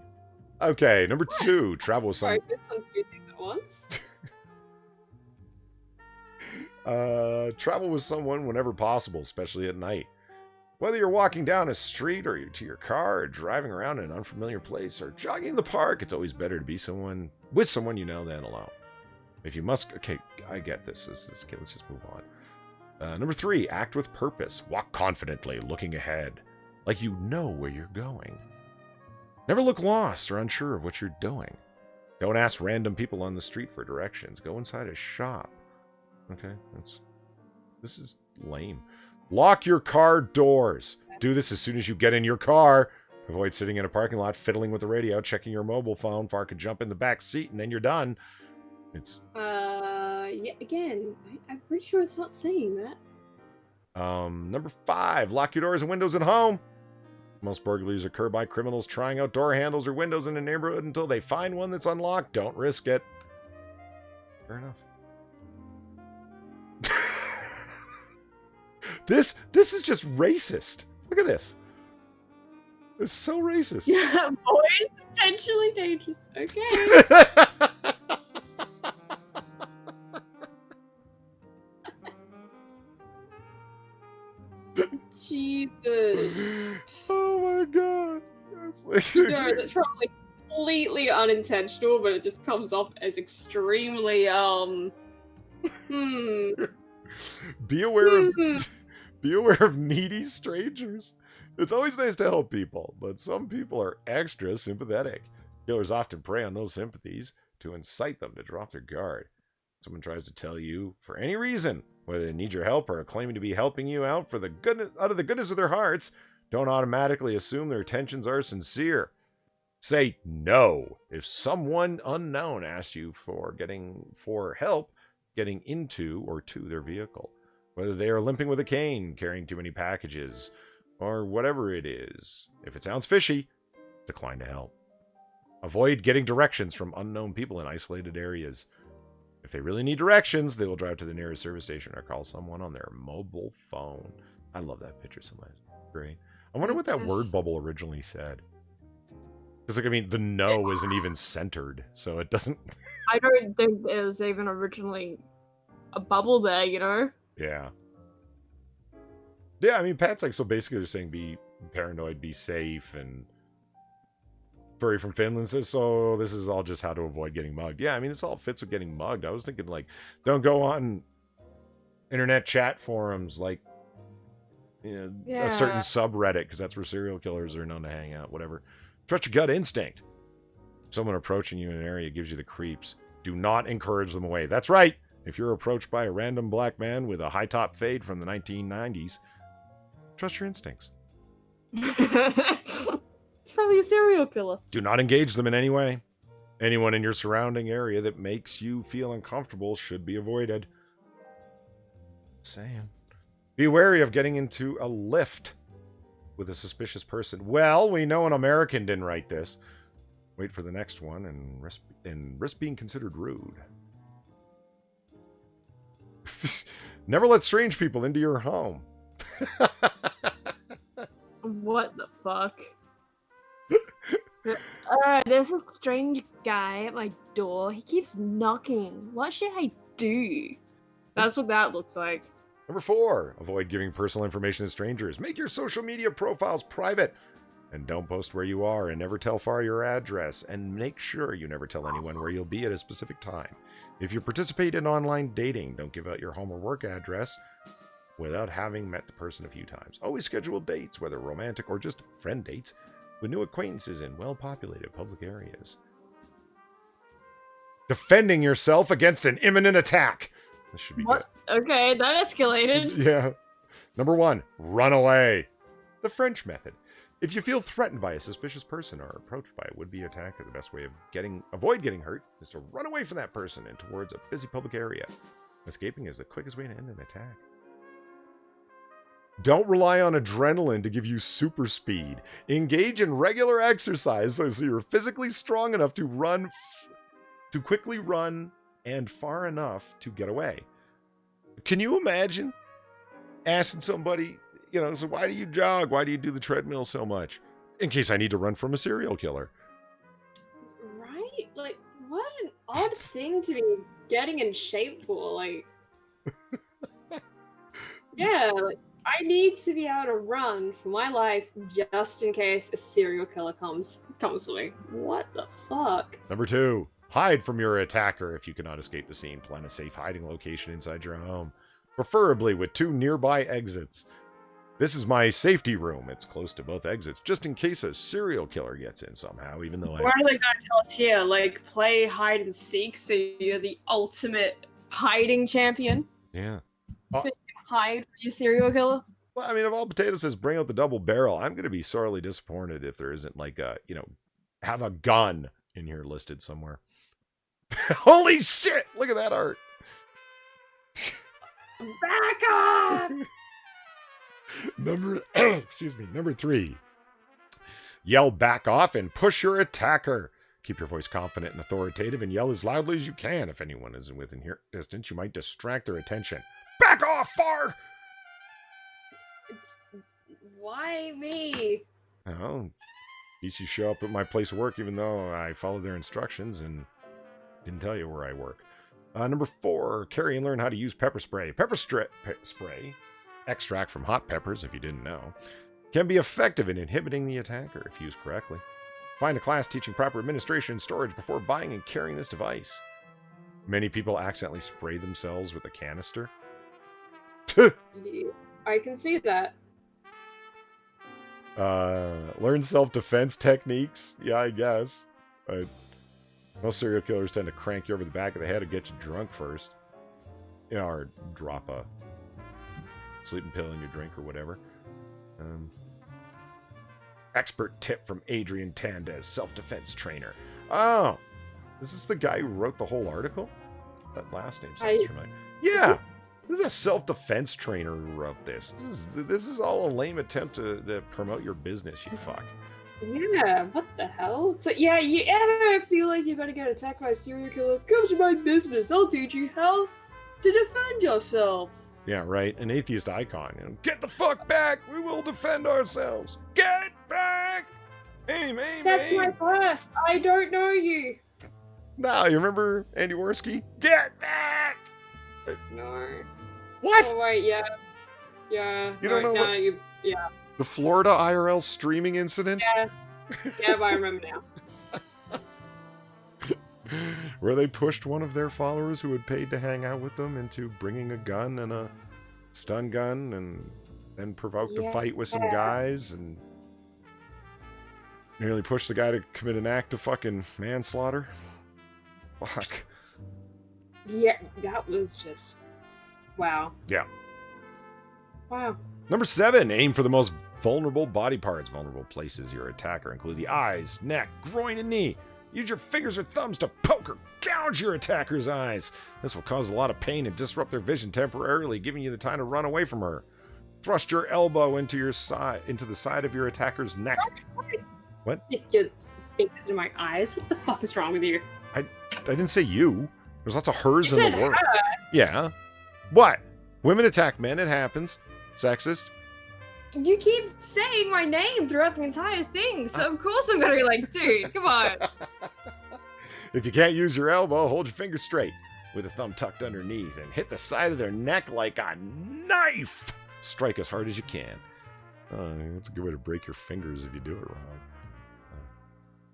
Okay, number 2. Travel with someone. Focus on 2 things at once? Travel with someone whenever possible, especially at night. Whether you're walking down a street or to your car or driving around in an unfamiliar place or jogging in the park, it's always better to be with someone you know than alone. If you must... Okay, I get this. Okay, let's just move on. Number 3, act with purpose. Walk confidently, looking ahead, like you know where you're going. Never look lost or unsure of what you're doing. Don't ask random people on the street for directions. Go inside a shop. Okay, this is lame. Lock your car doors. Do this as soon as you get in your car. Avoid sitting in a parking lot, fiddling with the radio, checking your mobile phone. FAR could jump in the back seat, and then you're done. Yeah, again, I'm pretty sure it's not saying that. Number 5, lock your doors and windows at home. Most burglaries occur by criminals trying out door handles or windows in a neighborhood until they find one that's unlocked. Don't risk it. Fair enough. This is just racist. Look at this. It's so racist. Yeah, boy, potentially dangerous. Okay. Jesus. Oh my god. No, that's probably completely unintentional, but it just comes off as extremely, Be aware of needy strangers. It's always nice to help people, but some people are extra sympathetic. Killers often prey on those sympathies to incite them to drop their guard. Someone tries to tell you, for any reason, whether they need your help or are claiming to be helping you out for the goodness out of the goodness of their hearts, don't automatically assume their intentions are sincere. Say no if someone unknown asks you for help getting into or to their vehicle, whether they are limping with a cane, carrying too many packages, or whatever it is. If it sounds fishy, decline to help. Avoid getting directions from unknown people in isolated areas. If they really need directions, they will drive to the nearest service station or call someone on their mobile phone. I love that picture so much. Great. I wonder what that word bubble originally said. Because, like, I mean, the no isn't even centered, so it doesn't... I don't think there was even originally a bubble there, you know? Yeah. Yeah, I mean, Pat's like, so basically they're saying be paranoid, be safe, and... Furry from Finland says, so this is all just how to avoid getting mugged. Yeah, I mean, this all fits with getting mugged. I was thinking, like, don't go on internet chat forums, like, you know, a certain subreddit, because that's where serial killers are known to hang out, whatever. Trust your gut instinct. If someone approaching you in an area gives you the creeps, do not encourage them away. That's right. If you're approached by a random black man with a high-top fade from the 1990s, trust your instincts. It's probably a serial killer. Do not engage them in any way. Anyone in your surrounding area that makes you feel uncomfortable should be avoided. Saying. Be wary of getting into a lift. with a suspicious person. Well, we know an American didn't write this. Wait for the next one and risk being considered rude. Never let strange people into your home. What the fuck? There's a strange guy at my door. He keeps knocking. What should I do? That's what that looks like. Number 4, avoid giving personal information to strangers. Make your social media profiles private. And don't post where you are, and never tell far your address. And make sure you never tell anyone where you'll be at a specific time. If you participate in online dating, don't give out your home or work address without having met the person a few times. Always schedule dates, whether romantic or just friend dates, with new acquaintances in well-populated public areas. Defending yourself against an imminent attack. This should be What? good. Okay, that escalated. Yeah. Number 1, run away. The French method. If you feel threatened by a suspicious person or approached by a would-be attacker, the best way of avoid getting hurt is to run away from that person and towards a busy public area. Escaping is the quickest way to end an attack. Don't rely on adrenaline to give you super speed. Engage in regular exercise so you're physically strong enough to quickly run and far enough to get away. Can you imagine asking somebody, so why do you jog? Why do you do the treadmill so much? In case I need to run from a serial killer. Right? Like, what an odd thing to be getting in shape for. Like, yeah, like, I need to be able to run for my life just in case a serial killer comes to me. What the fuck? Number 2, hide from your attacker if you cannot escape the scene. Plan a safe hiding location inside your home, preferably with 2 nearby exits. This is my safety room. It's close to both exits, just in case a serial killer gets in somehow, even though Why are they going to tell us here? Like, play hide and seek so you're the ultimate hiding champion? Yeah. So you can hide from your serial killer? Well, I mean, if All Potato says bring out the double barrel, I'm going to be sorely disappointed if there isn't like have a gun in here listed somewhere. Holy shit! Look at that art. Back off! Number 3. Yell back off and push your attacker. Keep your voice confident and authoritative and yell as loudly as you can. If anyone is within here distance, you might distract their attention. Back off, far! Why me? Oh, at least you show up at my place of work even though I followed their instructions and didn't tell you where I work. Number 4, carry and learn how to use pepper spray. Pepper spray, extract from hot peppers, if you didn't know, can be effective in inhibiting the attacker if used correctly. Find a class teaching proper administration and storage before buying and carrying this device. Many people accidentally spray themselves with a canister. Yeah, I can see that. Learn self-defense techniques. Yeah, I guess. Most serial killers tend to crank you over the back of the head and get you drunk first. Or drop a sleeping pill in your drink or whatever. Expert tip from Adrian Tandez, self-defense trainer. Oh, is this the guy who wrote the whole article? That last name sounds familiar. Yeah, this is a self-defense trainer who wrote this. This is all a lame attempt to promote your business, you fuck. Yeah, what the hell? So yeah, you ever feel like you're gonna get attacked by a serial killer? Come to my business. I'll teach you how to defend yourself. Yeah, right. An atheist icon. Get the fuck back! We will defend ourselves. Get back! Aim, aim, That's aim. my boss. I don't know you. No, you remember Andy Worski? Get back! No. What? Oh wait, yeah. Yeah. You don't know what- Yeah. The Florida IRL streaming incident? Yeah. Yeah, but I remember now. Where they pushed one of their followers who had paid to hang out with them into bringing a gun and a stun gun and then provoked a fight with some guys and nearly pushed the guy to commit an act of fucking manslaughter. Fuck. Yeah, that was just... Wow. Yeah. Wow. Number 7, aim for the most vulnerable body parts. Vulnerable places your attacker include the eyes, neck, groin, and knee. Use your fingers or thumbs to poke or gouge your attacker's eyes. This will cause a lot of pain and disrupt their vision temporarily, giving you the time to run away from her. Thrust your elbow into the side of your attacker's neck. What? Stick your fingers in my eyes. What the fuck is wrong with you? I didn't say you. There's lots of hers You in the said word. her. Yeah. What? Women attack men. It happens. Sexist. You keep saying my name throughout the entire thing, so of course I'm gonna be like, dude, come on. If you can't use your elbow, hold your finger straight with a thumb tucked underneath and hit the side of their neck like a knife. Strike as hard as you can. That's a good way to break your fingers if you do it wrong.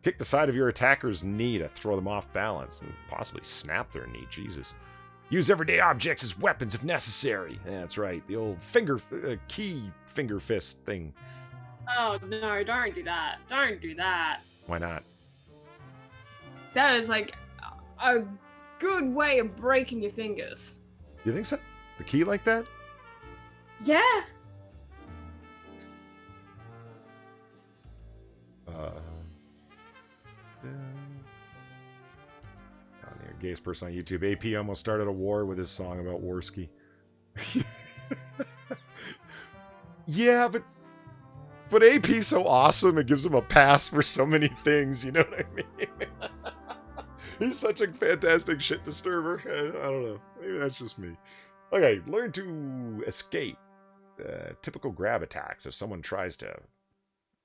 Kick the side of your attacker's knee to throw them off balance and possibly snap their knee. Jesus. Use everyday objects as weapons if necessary. Yeah, that's right. The old key finger fist thing. Oh no, don't do that. Don't do that. Why not? That is like a good way of breaking your fingers. You think so? The key like that? Yeah. The gayest person on YouTube. AP almost started a war with his song about Worski. Yeah, but AP's so awesome, it gives him a pass for so many things, you know what I mean? He's such a fantastic shit disturber. I don't know. Maybe that's just me. Okay, learn to escape typical grab attacks. If someone tries to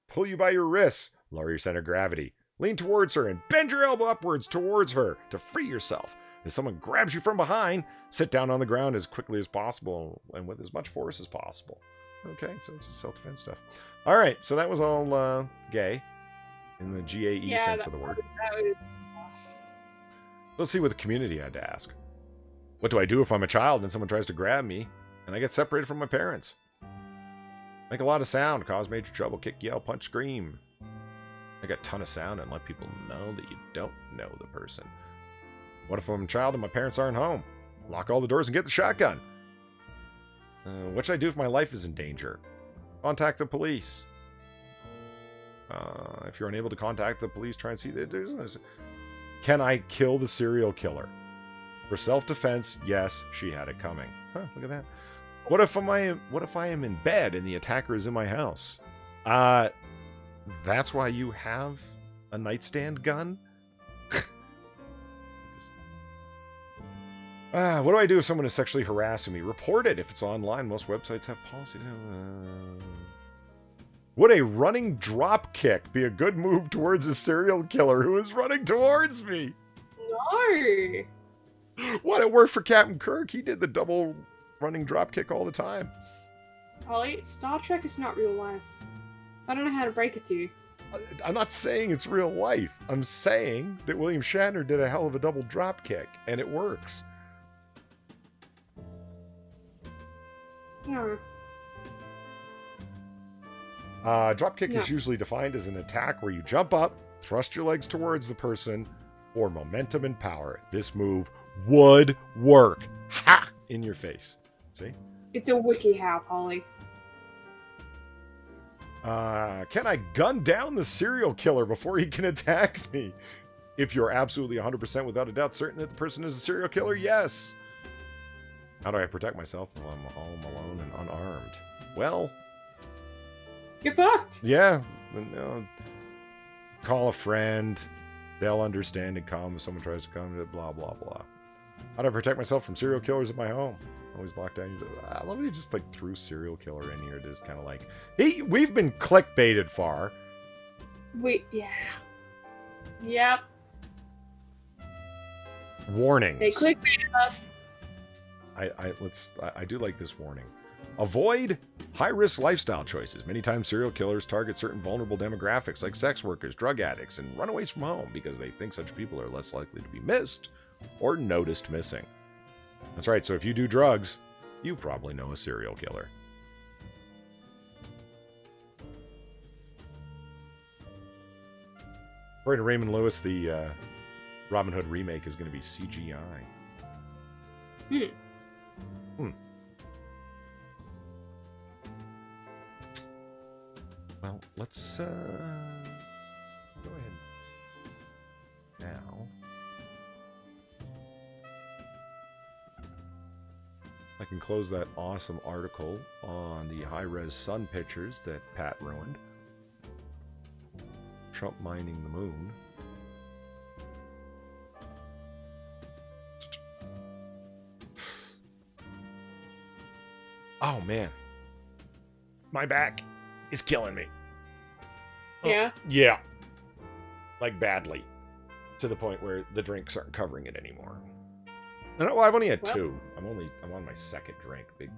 pull you by your wrists, lower your center of gravity. Lean towards her and bend your elbow upwards towards her to free yourself. If someone grabs you from behind, sit down on the ground as quickly as possible and with as much force as possible. Okay, so it's just self-defense stuff. All right, so that was all gay in the GAE sense of the word. Let's see what the community had to ask. What do I do if I'm a child and someone tries to grab me and I get separated from my parents? Make a lot of sound, cause major trouble, kick, yell, punch, scream. Make a ton of sound and let people know that you don't know the person. What if I'm a child and my parents aren't home? Lock all the doors and get the shotgun. What should I do if my life is in danger? Contact the police. If you're unable to contact the police, try and see that. Can I kill the serial killer? For self-defense, yes, she had it coming. Huh, look at that. What if I am in bed and the attacker is in my house? That's why you have a nightstand gun? What do I do if someone is sexually harassing me? Report it if it's online. Most websites have policy. Would a running drop kick be a good move towards a serial killer who is running towards me? No. What, it worked for Captain Kirk? He did the double running drop kick all the time. Ollie, Star Trek is not real life. I don't know how to break it to you. I'm not saying it's real life. I'm saying that William Shatner did a hell of a double drop kick, and it works. No. Dropkick is usually defined as an attack where you jump up, thrust your legs towards the person for momentum and power. This move would work. Ha! In your face. See? It's a wiki how, Ollie. Can I gun down the serial killer before he can attack me? If you're absolutely 100% without a doubt certain that the person is a serial killer, yes. How do I protect myself while I'm home alone and unarmed? Well, You're fucked. yeah. Call a friend. They'll understand and come if someone tries to come. Blah, blah, blah. How do I protect myself from serial killers at my home? Always lock down. I love you just like threw serial killer in here. Just kind of like, hey, we've been clickbaited far. Yeah. Yep. Warnings. They clickbaited us. I do like this warning. Avoid high-risk lifestyle choices. Many times serial killers target certain vulnerable demographics like sex workers, drug addicts, and runaways from home because they think such people are less likely to be missed or noticed missing. That's right, so if you do drugs, you probably know a serial killer. According to Raymond Lewis, the Robin Hood remake is going to be CGI. Well, let's go ahead now. I can close that awesome article on the high-res sun pictures that Pat ruined. Trump mining the moon. Oh, man. My back is killing me. Yeah? Yeah. Like, badly. To the point where the drinks aren't covering it anymore. And well, I've only had two. I'm on my second drink. Big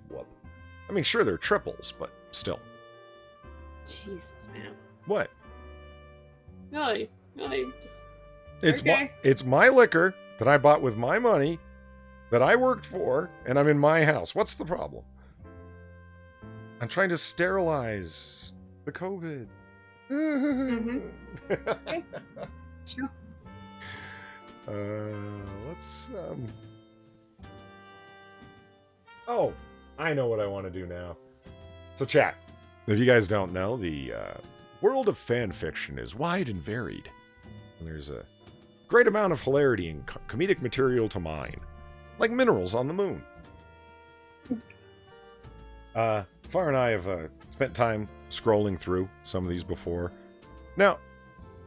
whoop. I mean, sure, they're triples, but still. Jesus, man. What? Really? Just... It's my liquor that I bought with my money that I worked for, and I'm in my house. What's the problem? I'm trying to sterilize the COVID. Mm-hmm. Okay. Sure. Let's Oh, I know what I want to do now. So chat, if you guys don't know, the world of fan fiction is wide and varied. And there's a great amount of hilarity and comedic material to mine. Like minerals on the moon. Far and I have spent time scrolling through some of these before. Now,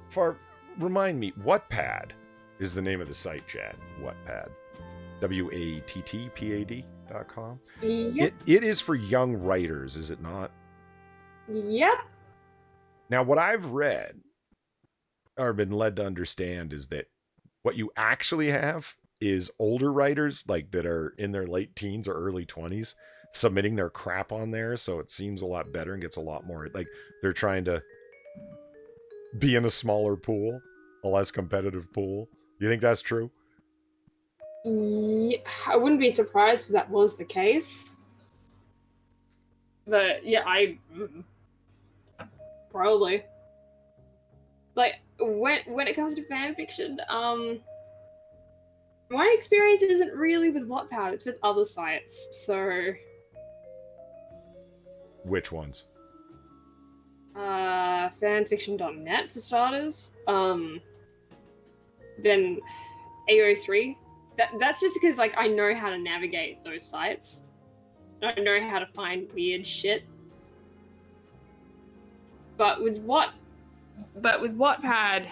Far, remind me, Wattpad is the name of the site, Chad. Wattpad. WATTPAD.com. Yep. It is for young writers, is it not? Yep. Now, what I've read, or been led to understand, is that what you actually have is older writers, like that are in their late teens or early 20s, submitting their crap on there, so it seems a lot better and gets a lot more, like, they're trying to be in a smaller pool, a less competitive pool. You think that's true? Yeah, I wouldn't be surprised if that was the case. But yeah, probably. Like when it comes to fan fiction, my experience isn't really with Wattpad, it's with other sites. So Which ones? fanfiction.net for starters. Then AO3. That's just because like I know how to navigate those sites. I know how to find weird shit. But with Wattpad,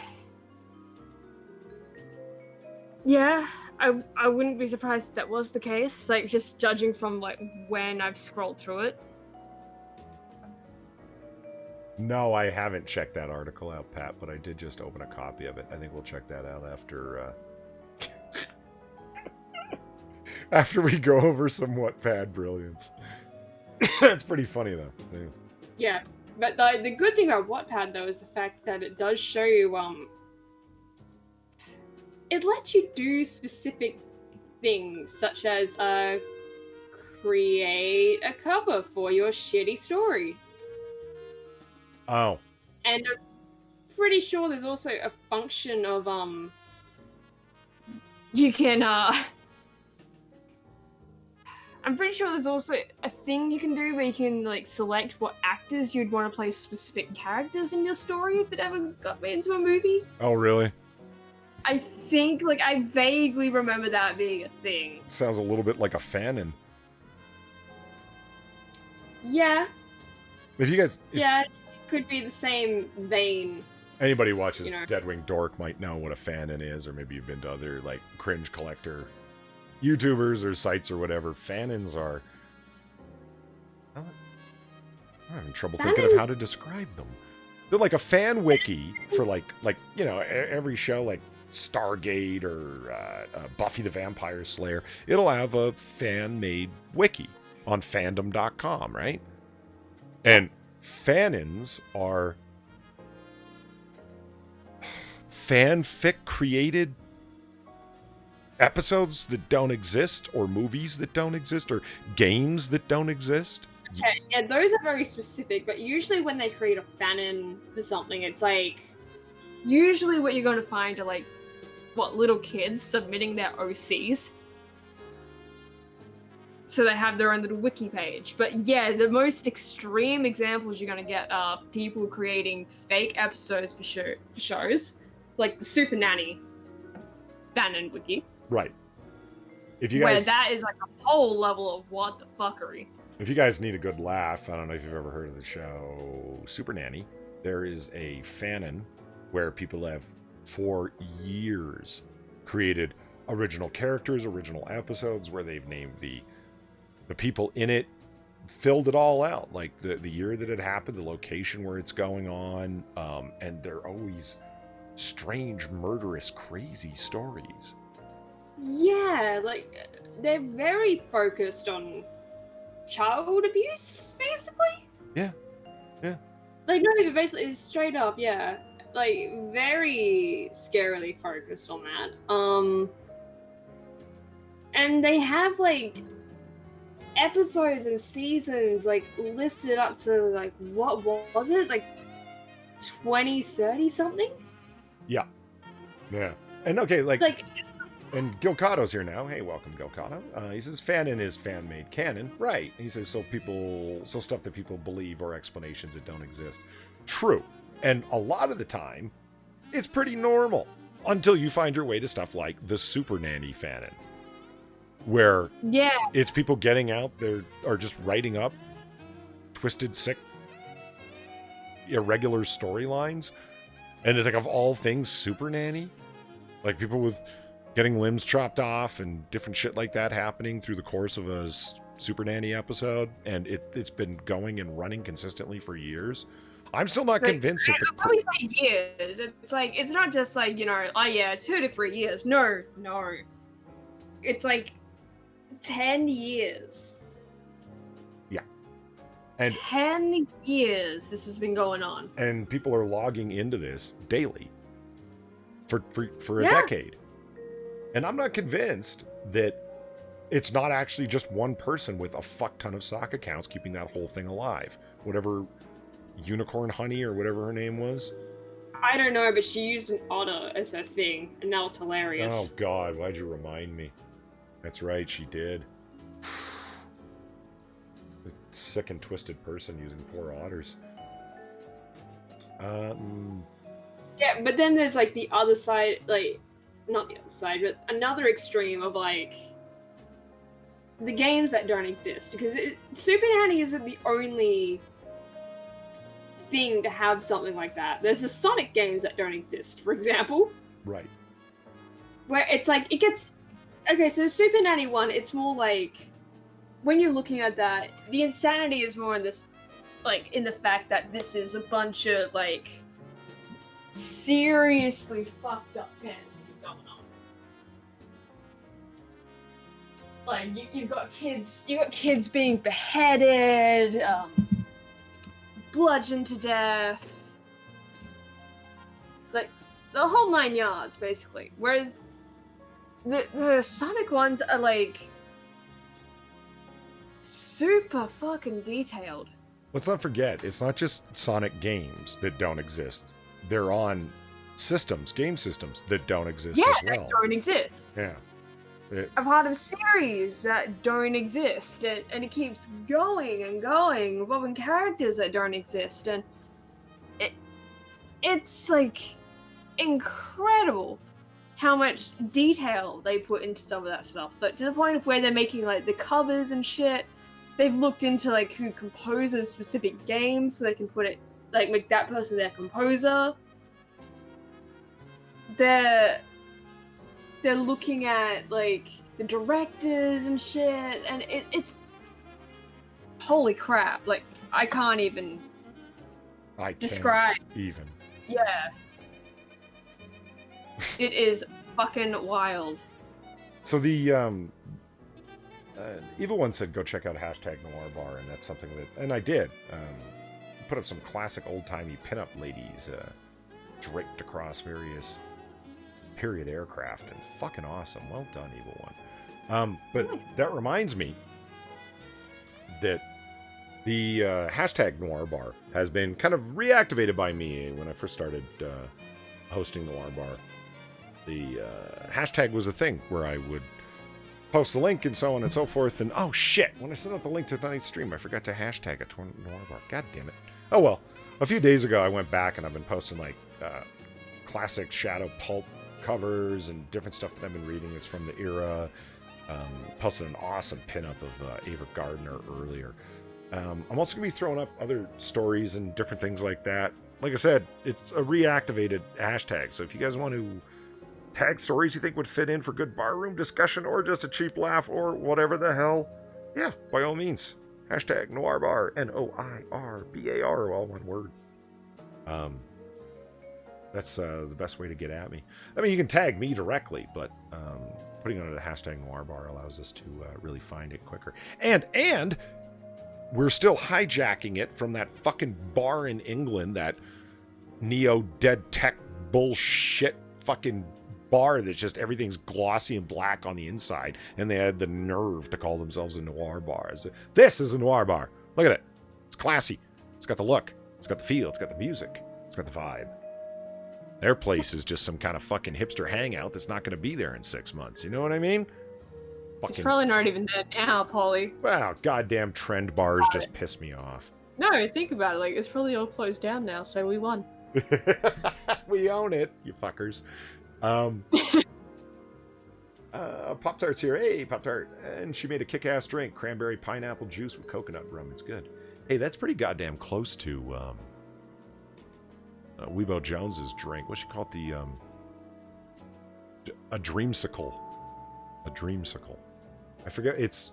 yeah, I wouldn't be surprised if that was the case. Like just judging from like when I've scrolled through it. No, I haven't checked that article out, Pat, but I did just open a copy of it. I think we'll check that out after after we go over some Wattpad brilliance. It's pretty funny, though. Yeah, but the good thing about Wattpad, though, is the fact that it does show you, it lets you do specific things, such as, create a cover for your shitty story. Oh. And I'm pretty sure there's also a function of, you can, I'm pretty sure there's also a thing you can do where you can like select what actors you'd want to play specific characters in your story if it ever got made into a movie. Oh, really? I think, like, I vaguely remember that being a thing. Sounds a little bit like a fanon. Yeah. If you guys... Yeah, it could be the same vein. Anybody who watches You know. Deadwing Dork might know what a fanon is, or maybe you've been to other, like, cringe collector YouTubers or sites or whatever. Fanons are... I'm having trouble thinking of how to describe them. They're like a fan wiki for, like you know, every show, like Stargate or Buffy the Vampire Slayer. It'll have a fan-made wiki on fandom.com, right? And fanons are fanfic created episodes that don't exist, or movies that don't exist, or games that don't exist. Okay, yeah, those are very specific, but usually when they create a fanon for something, it's like, usually what you're going to find are like, what, little kids submitting their OCs. So they have their own little wiki page. But yeah, the most extreme examples you're going to get are people creating fake episodes for shows, like the Super Nanny fanon wiki. Right. if you where guys, that is like a whole level of what the fuckery. if you guys need a good laugh, I don't know if you've ever heard of the show Super Nanny. There is a fanon where people have for years created original characters, original episodes where they've named the people in it, filled it all out, like the year that it happened, the location where it's going on, and they're always strange, murderous, crazy stories. Yeah, like they're very focused on child abuse, basically. Yeah. Like not even basically, it's straight up, yeah. Like very scarily focused on that. And they have like episodes and seasons like listed up to like what was it? Like 20, 30 something? Yeah. And okay, like Like and Gilcato's here now. Hey, welcome, Gilcato. He says fanon is fan-made canon. Right. He says so stuff that people believe or explanations that don't exist. True. And a lot of the time, it's pretty normal until you find your way to stuff like the Super Nanny fanon, where Yeah. it's people getting out there or just writing up twisted, sick, irregular storylines. And it's like, of all things, Super Nanny. Like people with getting limbs chopped off and different shit like that happening through the course of a Super Nanny episode. And it's been going and running consistently for years. I'm still not convinced that I'll probably say years. It's like, it's not just like, you know, oh yeah, 2 to 3 years. No. It's like 10 years. Yeah. And 10 years this has been going on. And people are logging into this daily for a decade. And I'm not convinced that it's not actually just one person with a fuck ton of sock accounts keeping that whole thing alive. Whatever Unicorn Honey or whatever her name was. I don't know, but she used an otter as her thing, and that was hilarious. Oh God, why'd you remind me? That's right, she did. A sick and twisted person using poor otters. Yeah, but then there's like the other side, like not the other side, but another extreme of like the games that don't exist, because Super Nanny isn't the only thing to have something like that. There's the Sonic games that don't exist, for example. Right. Where it's like, it gets... Okay, so Super Nanny 1, it's more like... When you're looking at that, the insanity is more in this... Like, in the fact that this is a bunch of, like... seriously fucked up fantasies going on. Like, you've got kids being beheaded, bludgeoned to death, like the whole 9 yards, basically. Whereas the Sonic ones are like super fucking detailed. Let's not forget, it's not just Sonic games that don't exist. They're on systems, game systems that don't exist as well. That don't exist. Yeah. A part of series that don't exist, and it keeps going and going, involving characters that don't exist, and it's like incredible how much detail they put into some of that stuff. But to the point of where they're making like the covers and shit, they've looked into like who composes specific games so they can put it like make that person their composer. They're looking at like the directors and shit, and it's holy crap. Like I can't even describe. Even. Yeah. It is fucking wild. So the Evil One said go check out #Noir Bar, and that's something that, and I did. Put up some classic old-timey pinup ladies draped across various period aircraft, and fucking awesome. Well done, Evil One. But that reminds me that the #Noir Bar has been kind of reactivated by me when I first started hosting Noir Bar. The hashtag was a thing where I would post the link and so on and so forth, and oh shit, when I sent out the link to tonight's stream, I forgot to hashtag it, Noir Bar. God damn it. Oh well, a few days ago I went back and I've been posting like classic Shadow Pulp covers and different stuff that I've been reading is from the era. Posted an awesome pinup of Ava Gardner earlier. I'm also going to be throwing up other stories and different things like that. Like I said, it's a reactivated hashtag. So if you guys want to tag stories you think would fit in for good barroom discussion or just a cheap laugh or whatever the hell, yeah, by all means. Hashtag Noir Bar, NOIRBAR, all one word. That's the best way to get at me. I mean, you can tag me directly, but putting it under the hashtag Noir Bar allows us to really find it quicker. And we're still hijacking it from that fucking bar in England, that neo-dead tech bullshit fucking bar that's just everything's glossy and black on the inside, and they had the nerve to call themselves a noir bar. This is a noir bar. Look at it. It's classy. It's got the look. It's got the feel. It's got the music. It's got the vibe. Their place is just some kind of fucking hipster hangout that's not going to be there in 6 months. You know what I mean? It's probably not even dead now, Polly. Wow, goddamn trend bars just piss me off. No, think about it. Like, it's probably all closed down now, so we won. We own it, you fuckers. Pop-Tart's here. Hey, Pop-Tart. And she made a kick-ass drink. Cranberry pineapple juice with coconut rum. It's good. Hey, that's pretty goddamn close to Weebo Jones's drink. What she call it? A dreamsicle. A dreamsicle. I forget. It's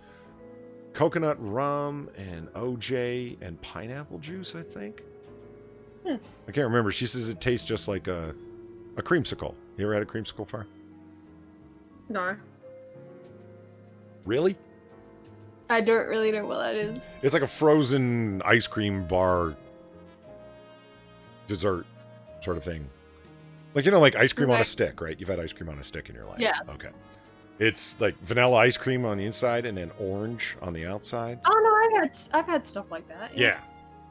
coconut rum and OJ and pineapple juice, I think. I can't remember. She says it tastes just like a creamsicle. You ever had a creamsicle far? No. Really? I don't really know what that is. It's like a frozen ice cream bar dessert sort of thing. Like, you know, like ice cream on a stick, right? You've had ice cream on a stick in your life. Yeah. Okay. It's like vanilla ice cream on the inside and then orange on the outside. Oh no, I've had stuff like that. Yeah.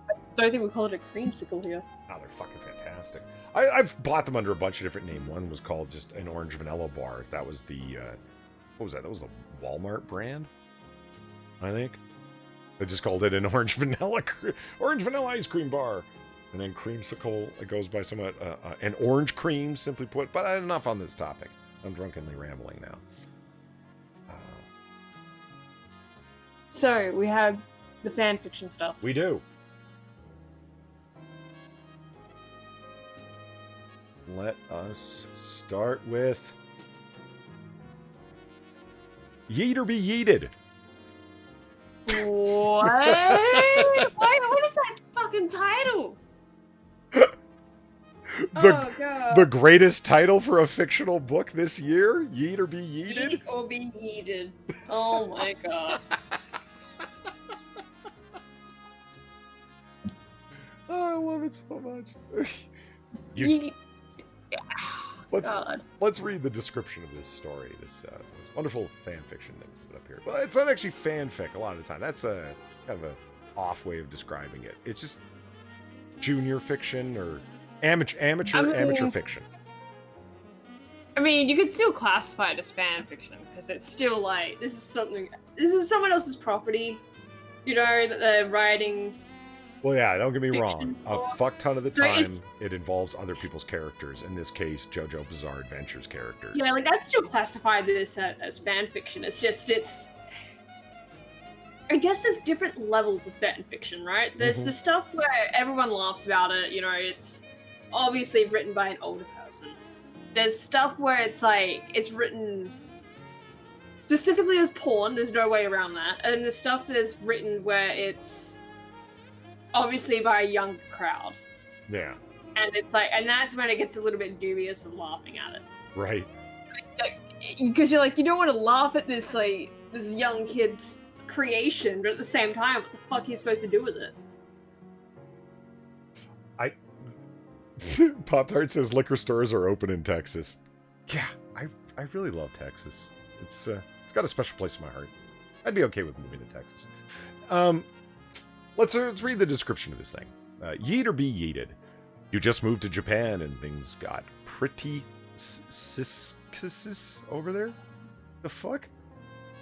I just don't think we call it a creamsicle here. Oh, they're fucking fantastic. I've bought them under a bunch of different names. One was called just an orange vanilla bar. That was the what was that? That was the Walmart brand, I think. They just called it an orange vanilla ice cream bar. And then creamsicle, it goes by somewhat an orange cream, simply put. But enough on this topic. I'm drunkenly rambling now. So we have the fan fiction stuff. We do. Let us start with Yeet or Be Yeeted. What? What is that fucking title? Oh god. The greatest title for a fictional book this year? Yeet or Be Yeeted? Yeet or Be Yeeted. Oh my god. Oh, I love it so much. Let's read the description of this story. This wonderful fan fiction that we put up here. Well, it's not actually fanfic a lot of the time. That's a kind of a off way of describing it. It's just junior fiction or amateur fiction. I mean, you could still classify it as fan fiction because it's still like this is someone else's property, you know, that they're writing. Well, yeah, don't get me wrong. For. A fuck ton of the time, it involves other people's characters. In this case, JoJo Bizarre Adventures characters. Yeah, like I'd still classify this as fan fiction. It's just I guess there's different levels of fan fiction, right? There's the stuff where everyone laughs about it. You know, it's obviously written by an older person. There's stuff where it's like it's written specifically as porn. There's no way around that. And there's stuff that's written where it's obviously by a younger crowd. Yeah. And it's like, and that's when it gets a little bit dubious of laughing at it. Right. Because you're like, you don't want to laugh at this like this young kid's creation, but at the same time, what the fuck are you supposed to do with it? Pop-Tart says liquor stores are open in Texas. Yeah, I really love Texas. It's got a special place in my heart. I'd be okay with moving to Texas. Let's read the description of this thing. Yeet or Be Yeeted. You just moved to Japan and things got pretty sis over there? The fuck?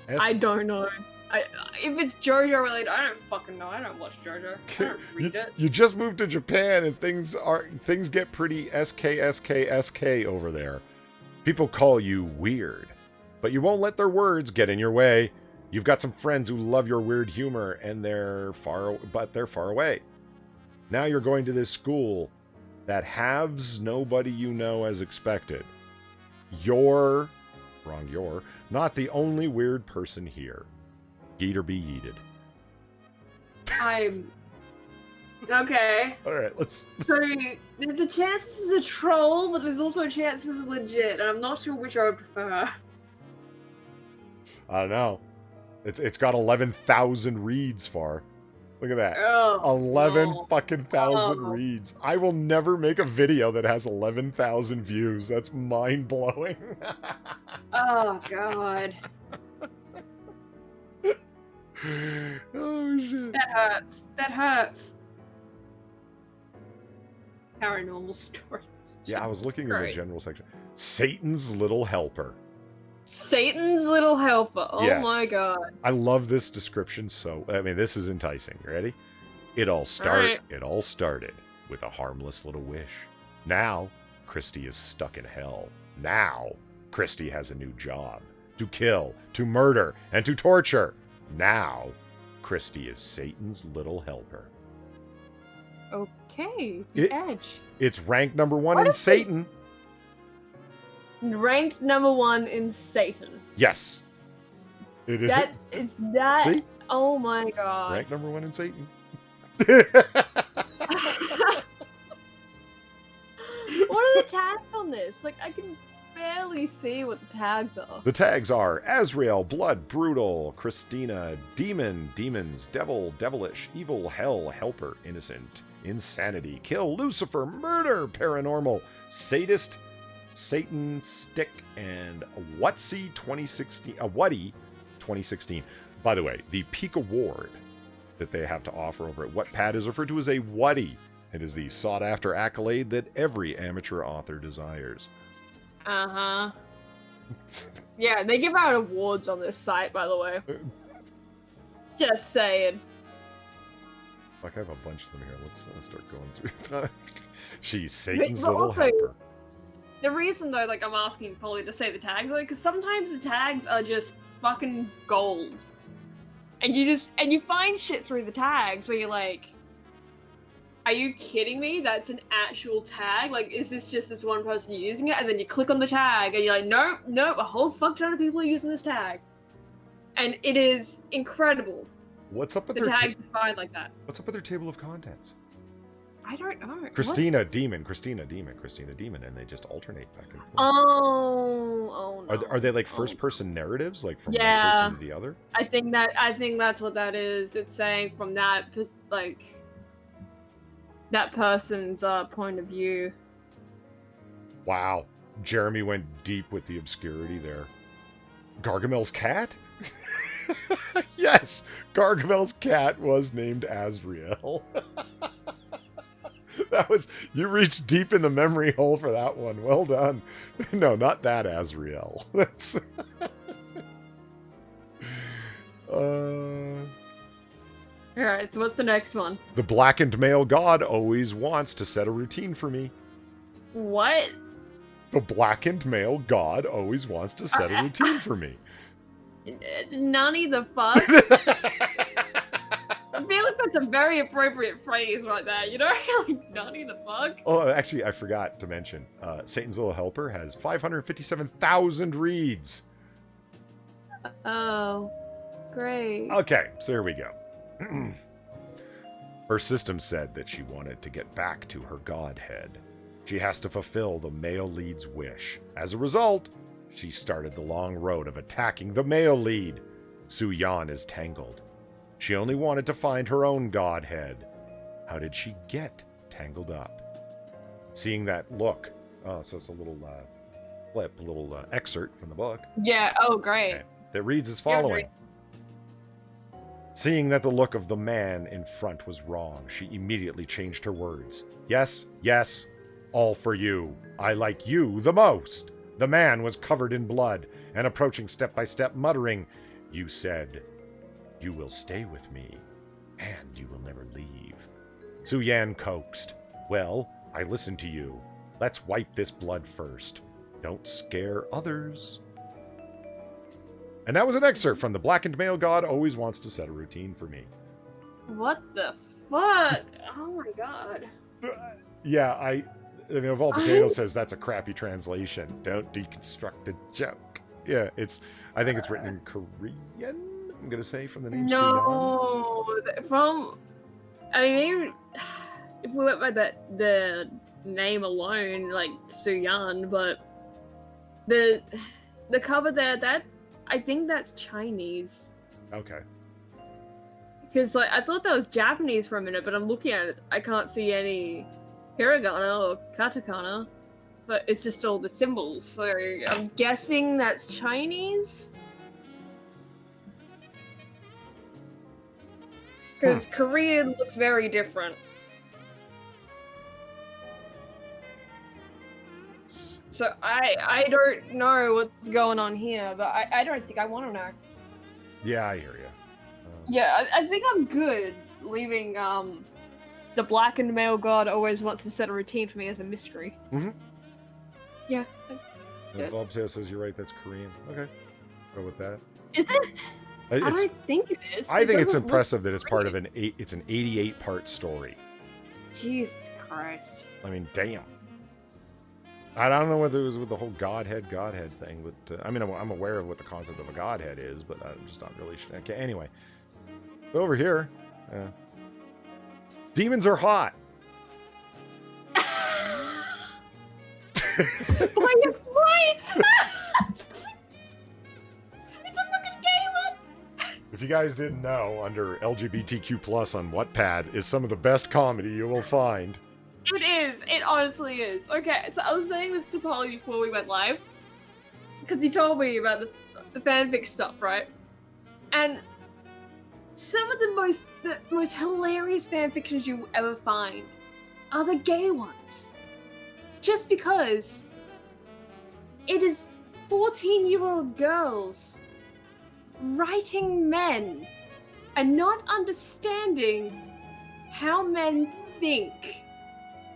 I don't know. If it's JoJo related, I don't fucking know. I don't watch JoJo. I don't read it. You just moved to Japan and things get pretty SK over there. People call you weird. But you won't let their words get in your way. You've got some friends who love your weird humor, and they're far away. Now you're going to this school that halves nobody you know as expected. You're not the only weird person here. Yeet or be yeeted. I'm... Okay. Alright, let's... So, there's a chance this is a troll, but there's also a chance this is legit, and I'm not sure which I would prefer. I don't know. It's got 11,000 reads far. Look at that. Oh, 11 fucking thousand Oh. reads. I will never make a video that has 11,000 views. That's mind-blowing. Oh, God. Oh, shit. That hurts. That hurts. Paranormal stories. Yeah, I was Jesus looking in the Christ. general section. Satan's Little Helper. Satan's little helper. Oh Yes. my god. I love this description so... I mean, this is enticing. Ready? It all started with a harmless little wish. Now, Christy is stuck in hell. Now, Christy has a new job. To kill, to murder, and to torture. Now, Christy is Satan's little helper. Okay. It- Edge. It's ranked number 1 What in if Satan. Ranked number 1 in Satan. Yes. It is. That is that. See? Oh my god. Ranked number 1 in Satan. What are the tags on this? Like, I can barely see what the tags are. The tags are Azrael, Blood, Brutal, Christina, Demon, Demons, Devil, Devilish, Evil, Hell, Helper, Innocent, Insanity, Kill, Lucifer, Murder, Paranormal, Sadist, Satan, Stick, and Whatsy 2016. Whatty 2016. By the way, the Peak Award that they have to offer over at Wattpad is referred to as a Whatty. It is the sought-after accolade that every amateur author desires. Uh-huh. Yeah, they give out awards on this site, by the way. Just saying. Fuck, I have a bunch of them here. Let's start going through. She's Satan's But little also- helper. The reason, though, like, I'm asking Polly to say the tags, like, because sometimes the tags are just fucking gold. And you find shit through the tags where you're like, are you kidding me? That's an actual tag? Like, is this just this one person using it? And then you click on the tag and you're like, nope, a whole fuck ton of people are using this tag. And it is incredible. What's up with The their tags you find like that. What's up with their table of contents? I don't know. What? Christina, Demon, Christina, Demon, Christina, Demon, and they just alternate back and forth. Oh no. Are they like first-person narratives, like from Yeah. one person to the other? I think that's what that is. It's saying from that that person's point of view. Wow, Jeremy went deep with the obscurity there. Gargamel's cat? Yes, Gargamel's cat was named Azrael. You reached deep in the memory hole for that one. Well done. No, not that Azrael. That's Alright, so what's the next one? the blackened male god always wants to set a routine for me. What? The blackened male god always wants to set a routine for me. Nani the fuck? I feel like that's a very appropriate phrase right there, you know? Like, Nani the fuck? Oh, actually, I forgot to mention, Satan's Little Helper has 557,000 reads. Oh, great. Okay, so here we go. Her system said that she wanted to get back to her godhead. She has to fulfill the male lead's wish. As a result, she started the long road of attacking the male lead. Su Yan is tangled. She only wanted to find her own godhead. How did she get tangled up? Seeing that look. Oh, so it's a little clip, a little excerpt from the book. Yeah, oh, great. Okay, that reads as following. Seeing that the look of the man in front was wrong, she immediately changed her words. Yes, yes, all for you. I like you the most. The man was covered in blood and approaching step by step, muttering, You said, you will stay with me, and you will never leave. Su Yan coaxed. Well, I listened to you. Let's wipe this blood first. Don't scare others. And that was an excerpt from The Blackened Male God Always Wants to Set a Routine for Me. What the fuck? Oh my god. Yeah, I mean, Evolved Potato says that's a crappy translation. Don't deconstruct a joke. Yeah, I think it's written in Korean, I'm going to say, from the name No, from, I mean, if we went by the name alone, like Suyan, but the cover there, that, I think that's Chinese. Okay. Because like I thought that was Japanese for a minute, but I'm looking at it, I can't see any hiragana or katakana, but it's just all the symbols. So I'm guessing that's Chinese. Because Korean looks very different. So I don't know what's going on here, but I don't think I want to know. Yeah, I hear you. Yeah, I think I'm good leaving the Blackened Male God Always Wants to Set a Routine for me as a mystery. Mm-hmm. Yeah. Evolved Potato says you're right, that's Korean. Okay. Go with that. Is it? I don't think it is. I think it's impressive that it's part of it's an 88-part story. Jesus Christ. I mean, damn. I don't know whether it was with the whole Godhead thing, but I mean, I'm aware of what the concept of a Godhead is, but I'm just not really sure. Okay, anyway. Over here, demons are hot. Why, it's right! It's a fucking gay one! If you guys didn't know, under LGBTQ+ on Wattpad is some of the best comedy you will find. It is. It honestly is. Okay, so I was saying this to Polly before we went live, because he told me about the fanfic stuff, right? And some of the most hilarious fanfictions you will ever find are the gay ones. Just because it is 14-year-old girls writing men and not understanding how men think.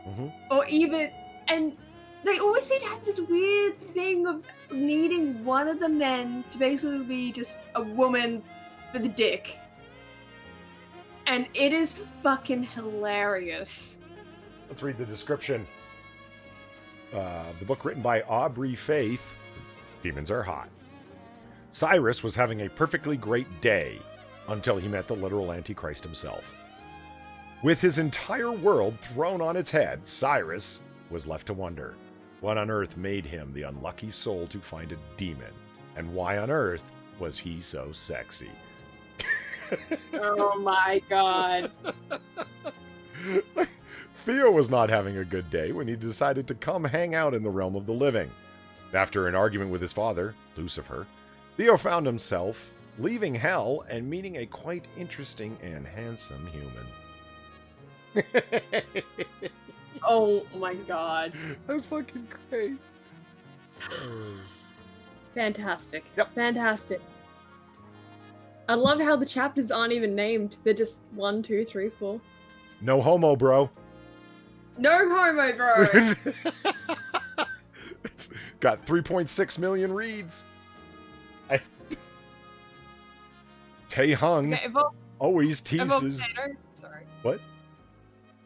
Mm-hmm. Or even, and they always seem to have this weird thing of needing one of the men to basically be just a woman with a dick. And it is fucking hilarious. Let's read the description. The book written by Aubrey Faith, Demons Are Hot. Cyrus was having a perfectly great day until he met the literal Antichrist himself. With his entire world thrown on its head, Cyrus was left to wonder, what on earth made him the unlucky soul to find a demon? And why on earth was he so sexy? Oh my god. Theo was not having a good day when he decided to come hang out in the realm of the living. After an argument with his father, Lucifer, Theo found himself leaving hell and meeting a quite interesting and handsome human. Oh my god. That's fucking great. Fantastic. Yep. Fantastic. I love how the chapters aren't even named. They're just 1, 2, 3, 4. No homo, bro. No homo, bro. It's got 3.6 million reads. Tae-hung always teases. Sorry. What?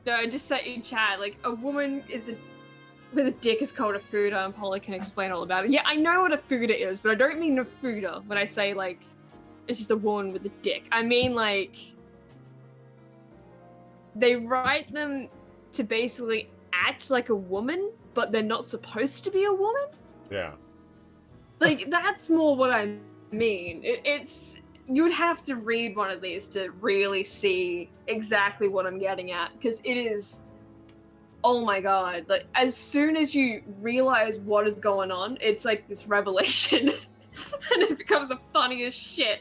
No, I just said in chat, like, a woman with a dick is called a fuda, and Polly can explain all about it. Yeah, I know what a fuda is, but I don't mean a fuda when I say, like, it's just a woman with a dick. I mean, like, they write them to basically act like a woman, but they're not supposed to be a woman? Yeah. Like, that's more what I mean. It's... You would have to read one of these to really see exactly what I'm getting at, because it is... Oh my god. Like, as soon as you realize what is going on, it's like this revelation. And it becomes the funniest shit.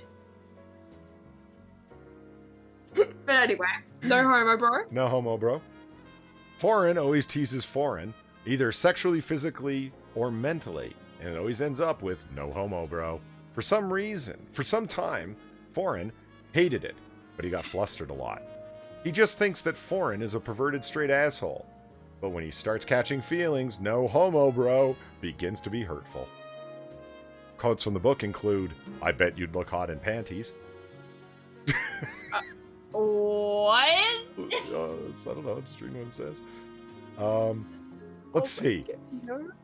But anyway, no homo, bro. No homo, bro. Foreign always teases foreign, either sexually, physically, or mentally, and it always ends up with no homo, bro. For some reason, for some time, Foreign hated it, but he got flustered a lot. He just thinks that Foreign is a perverted straight asshole. But when he starts catching feelings, no homo, bro, begins to be hurtful. Quotes from the book include, "I bet you'd look hot in panties." What? I don't know. Just reading what it says. Let's see.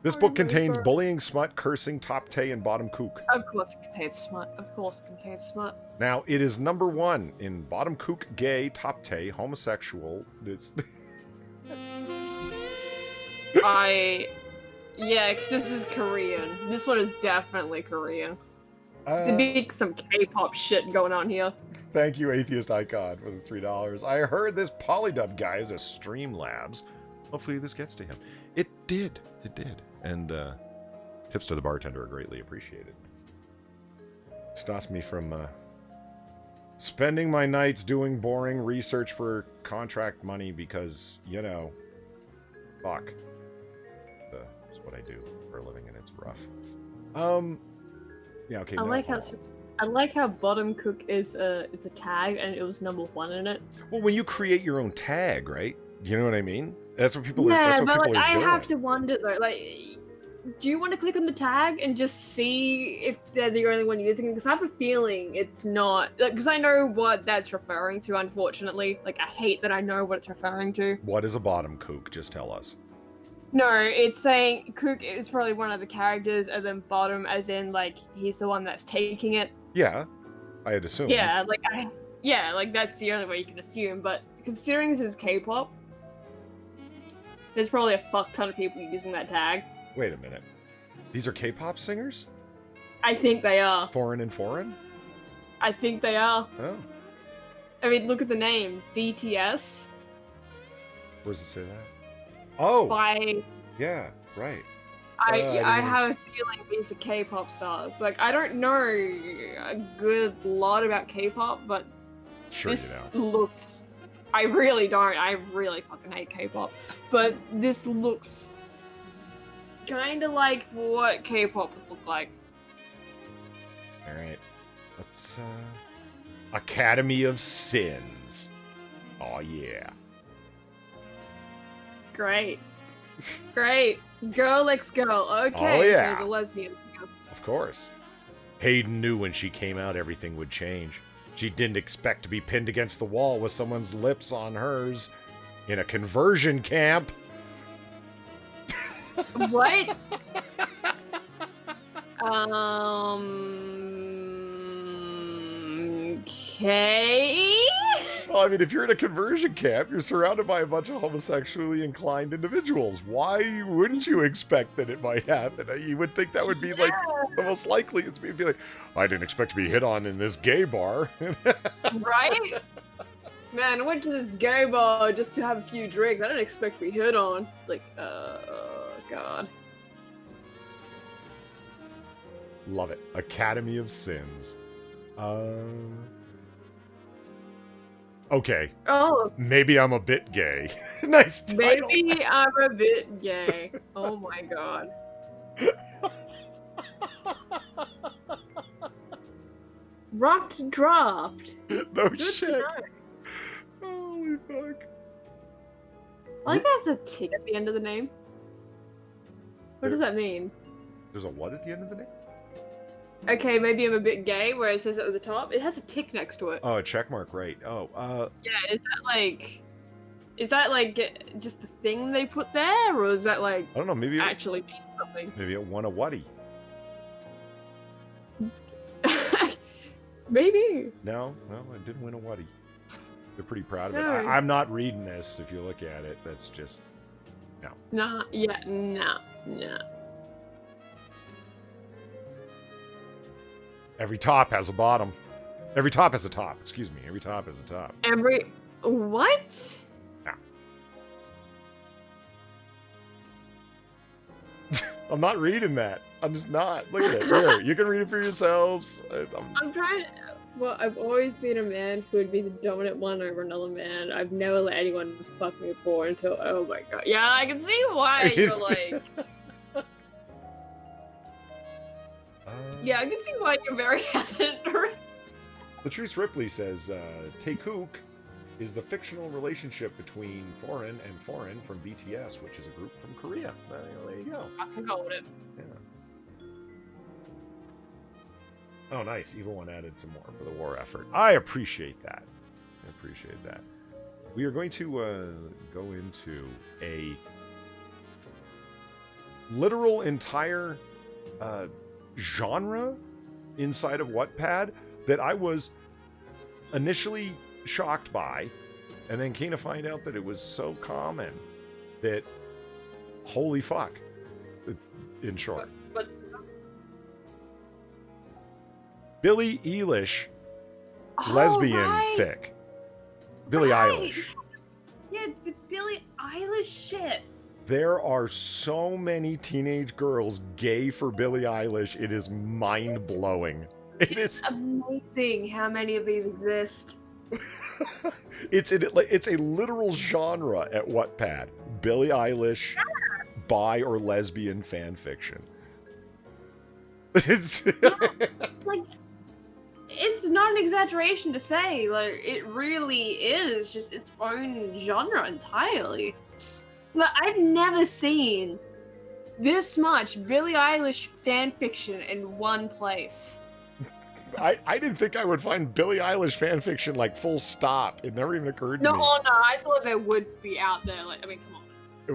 This book contains bullying, smut, cursing, top tay, and bottom kook. Of course it contains smut. Of course it contains smut. Now, it is number 1 in bottom kook, gay, top tay, homosexual. It's Yeah, because this is Korean. This one is definitely Korean. There's be some K-pop shit going on here. Thank you, Atheist Icon, for the $3. I heard this Polydub guy is a Streamlabs. Hopefully this gets to him. It did. It did. And tips to the bartender are greatly appreciated. Stops me from spending my nights doing boring research for contract money because, you know, fuck. That's what I do for a living, and it's rough. Yeah, okay. I like how bottom cook is it's a tag and it was number 1 in it. Well, when you create your own tag, right? You know what I mean? That's what people yeah, are. That's what but people like are I doing. have to wonder though, like, do you want to click on the tag and just see if they're the only one using it? Because I have a feeling it's not. Because I know what that's referring to. Unfortunately, like I hate that I know what it's referring to. What is a bottom kook? Just tell us. No, it's saying Cook is probably one of the characters, and then bottom as in like he's the one that's taking it. Yeah, I had assumed. Yeah, like that's the only way you can assume. But considering this is K-pop, there's probably a fuck ton of people using that tag. Wait a minute. These are K-pop singers? I think they are. Foreign and foreign? I think they are. Oh. I mean, look at the name, BTS. Where does it say that? Oh. By. Yeah. Right. I have a feeling these are K-pop stars. Like, I don't know a good lot about K-pop, but sure this you know. looks... I really don't. I really fucking hate K-pop. But this looks kind of like what K-pop would look like. Alright. Let's, Academy of Sins. Oh, yeah. Great. Great. Girl likes girl. Okay, Oh, yeah. so the lesbian. Of course. Hayden knew when she came out everything would change. She didn't expect to be pinned against the wall with someone's lips on hers in a conversion camp. What? Okay. Well, I mean, if you're in a conversion camp, you're surrounded by a bunch of homosexually inclined individuals. Why wouldn't you expect that it might happen? You would think that would be like the most likely. It's be like, I didn't expect to be hit on in this gay bar. Right? Man, I went to this gay bar just to have a few drinks. I didn't expect to be hit on. Like, God. Love it. Academy of Sins. Okay. Oh. Maybe I'm a bit gay. Nice title. Maybe I'm a bit gay. Oh my God. Rough draft. No Good shit. to know. Holy fuck. I like there's a tick at the end of the name. What does that mean? There's a what at the end of the name? Okay, maybe I'm a bit gay, where it says it at the top. It has a tick next to it. Oh, a check mark, right. Oh, Yeah, is that like just the thing they put there, or is that like I don't know, maybe actually mean something? maybe it won a Whatty. Maybe. No, I didn't win a Whatty. They're pretty proud of No. it. I'm not reading this. If you look at it, that's just no. Nah. Every top has a bottom. Every top has a top. Excuse me. Every top has a top. What? No. I'm not reading that. I'm just not. Look at it. Here, you can read it for yourselves. I'm trying. Well, I've always been a man who would be the dominant one over another man. I've never let anyone fuck me before until. Oh my God. Yeah, I can see why you're like. Yeah, I can see why you're very hesitant. Latrice Ripley says, Taekook is the fictional relationship between Foreign and Foreign from BTS, which is a group from Korea. There you go. I can go with it. Yeah. Oh, nice. Evil One added some more for the war effort. I appreciate that. We are going to go into a literal entire genre inside of Wattpad that I was initially shocked by, and then came to find out that it was so common that holy fuck. In short, Billie Eilish lesbian fic. Billie Eilish. Yeah, the Billie Eilish shit. There are so many teenage girls gay for Billie Eilish. It is mind-blowing. It's amazing how many of these exist. It's a literal genre at Wattpad. Billie Eilish bi or lesbian fan fiction. It's like, it's not an exaggeration to say, like, it really is just its own genre entirely. But I've never seen this much Billie Eilish fan fiction in one place. I didn't think I would find Billie Eilish fan fiction like full stop. It never even occurred to me. No, I thought there would be out there. Like, I mean, come on.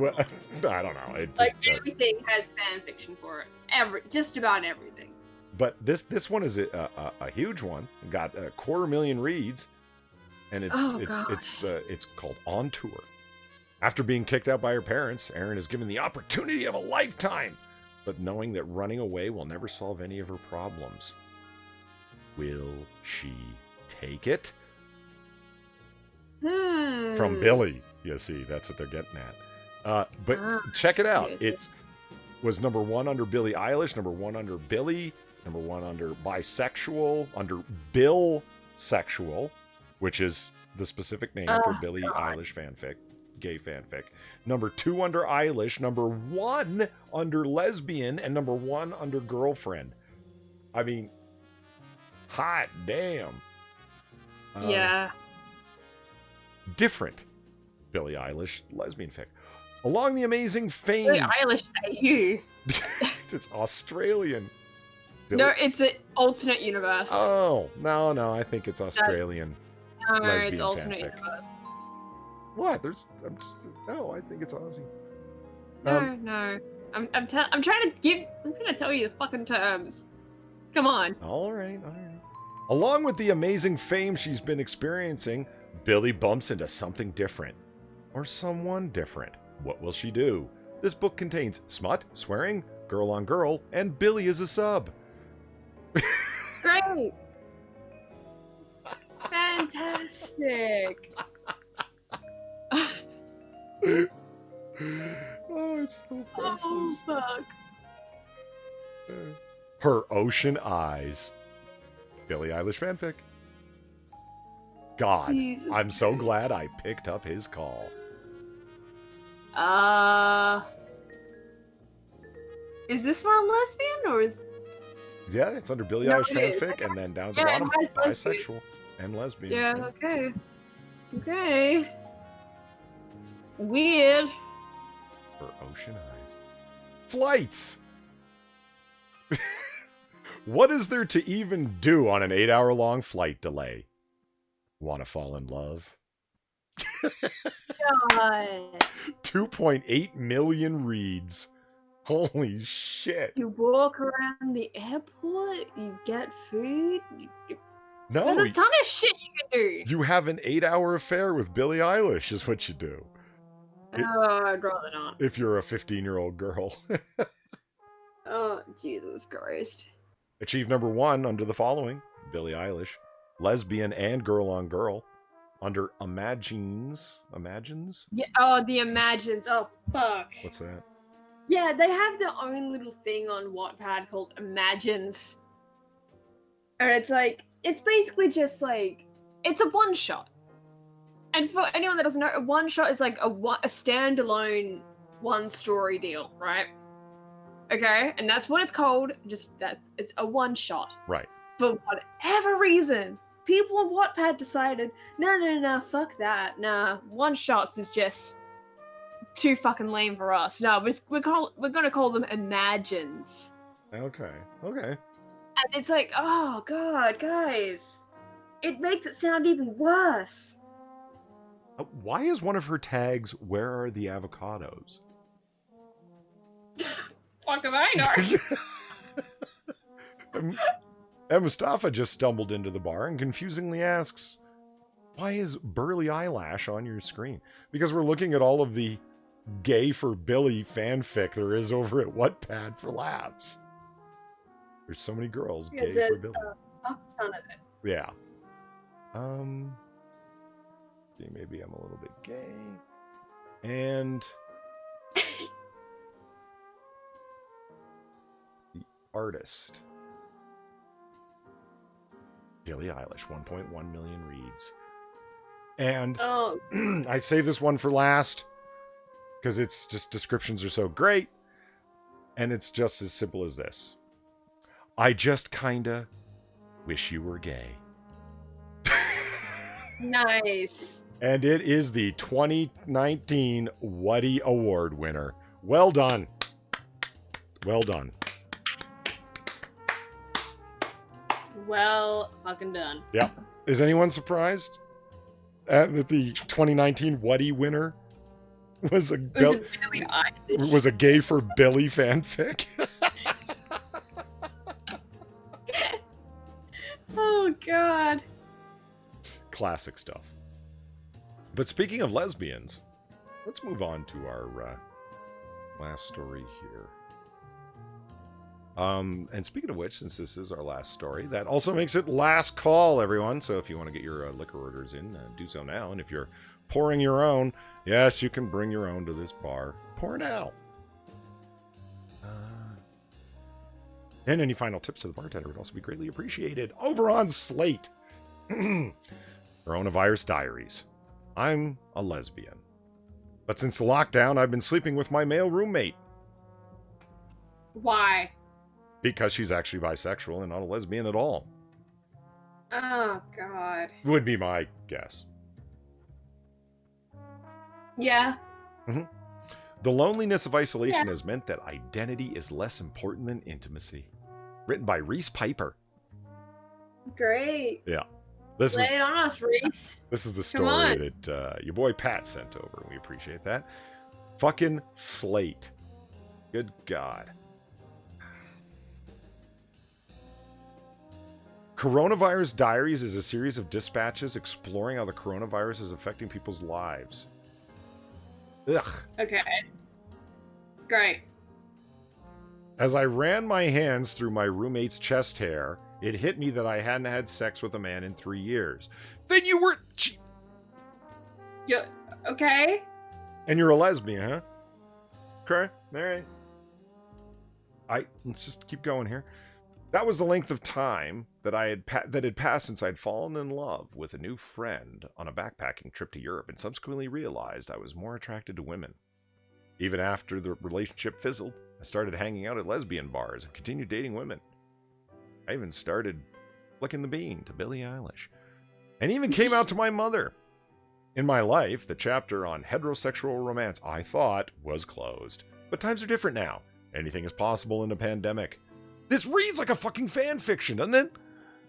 Well, I don't know. It just, like everything has fan fiction for it. Just about everything. But this one is a huge one. It got 250,000 reads, and it's called On Tour. After being kicked out by her parents, Erin is given the opportunity of a lifetime, but knowing that running away will never solve any of her problems. Will she take it? From Billie, you see, that's what they're getting at. But check it out. It was #1 under Billie Eilish, #1 under Billie, #1 under bisexual, under Bill sexual, which is the specific name for Billie Eilish fanfic, gay fanfic. #2 under Eilish, #1 under lesbian, and #1 under girlfriend. I mean, hot damn. Yeah. Different Billie Eilish lesbian fic. Along the amazing fame. Billie Eilish AU. It's Australian. No, it's an alternate universe. Oh, no, I think it's Australian. No, lesbian it's alternate fanfic. universe. What? I think it's Aussie. No. I'm trying to tell you the fucking terms. Come on. All right. Along with the amazing fame she's been experiencing, Billie bumps into something different. Or someone different. What will she do? This book contains smut, swearing, girl on girl, and Billie is a sub. Great. Fantastic. Oh, it's so priceless. Oh, fuck. Her Ocean Eyes. Billie Eilish fanfic. God, Jesus I'm so Christ. glad I picked up his call. Is this one lesbian or is? Yeah, it's under Billie No, Eilish it is. fanfic, and then down at the Yeah, bottom, it has lesbian. bisexual and lesbian. Yeah. Okay. Weird. Her Ocean Eyes. Flights! What is there to even do on an 8-hour-long flight delay? Want to fall in love? God. 2.8 million reads. Holy shit. You walk around the airport, you get food. No, There's a ton of shit you can do. you have an 8-hour affair with Billie Eilish is what you do. Oh, I'd rather not. If you're a 15-year-old girl. Oh, Jesus Christ. Achieve #1 under the following. Billie Eilish. Lesbian and girl on girl. Under Imagines. Yeah. Oh, the Imagines. Oh, fuck. What's that? Yeah, they have their own little thing on Wattpad called Imagines. And it's basically just like, it's a one-shot. And for anyone that doesn't know, a one-shot is like a standalone one-story deal, right? Okay? And that's what it's called, just that, it's a one-shot. Right. For whatever reason, people on Wattpad decided, no, fuck that. Nah, one-shots is just too fucking lame for us. No, we're gonna call them Imagines. Okay. And it's like, oh god, guys. It makes it sound even worse. Why is one of her tags, "Where are the avocados"? Fuck if I know. And Mustafa just stumbled into the bar and confusingly asks, "Why is Burly Eyelash on your screen?" Because we're looking at all of the gay for Billy fanfic there is over at Wattpad for laughs. There's so many girls gay for Billy. A fuck ton of it. Yeah. See, maybe I'm a little bit gay. And the artist. Billie Eilish, 1.1 million reads. And I saved this one for last because it's just descriptions are so great. And it's just as simple as this. I just kinda wish you were gay. Nice. And it is the 2019 Wuddy Award winner. Well done. Well done. Well fucking done. Yeah. Is anyone surprised that the 2019 Wuddy winner was a gay for Billy fanfic? Oh god. Classic stuff. But speaking of lesbians, let's move on to our last story here. And speaking of which, since this is our last story, that also makes it last call, everyone. So if you want to get your liquor orders in, do so now. And if you're pouring your own, yes, you can bring your own to this bar. Pour now. And any final tips to the bartender would also be greatly appreciated. Over on Slate, Coronavirus Diaries. I'm a lesbian. But since the lockdown, I've been sleeping with my male roommate. Why? Because she's actually bisexual and not a lesbian at all. Oh god. Would be my guess. Yeah. Mm-hmm. The loneliness of isolation has meant that identity is less important than intimacy. Written by Reese Piper. Great. Yeah. Lay it on us, Reese. This is the story that your boy Pat sent over. We appreciate that. Fucking Slate. Good God. Coronavirus Diaries is a series of dispatches exploring how the coronavirus is affecting people's lives. Ugh. Okay. Great. As I ran my hands through my roommate's chest hair, it hit me that I hadn't had sex with a man in 3 years. Then you were... Yeah, okay. And you're a lesbian, huh? Okay, all right. Let's just keep going here. That was the length of time that had passed since I'd fallen in love with a new friend on a backpacking trip to Europe and subsequently realized I was more attracted to women. Even after the relationship fizzled, I started hanging out at lesbian bars and continued dating women. I even started flicking the bean to Billie Eilish. And even came out to my mother. In my life, the chapter on heterosexual romance I thought was closed. But times are different now. Anything is possible in a pandemic. This reads like a fucking fan fiction, doesn't it?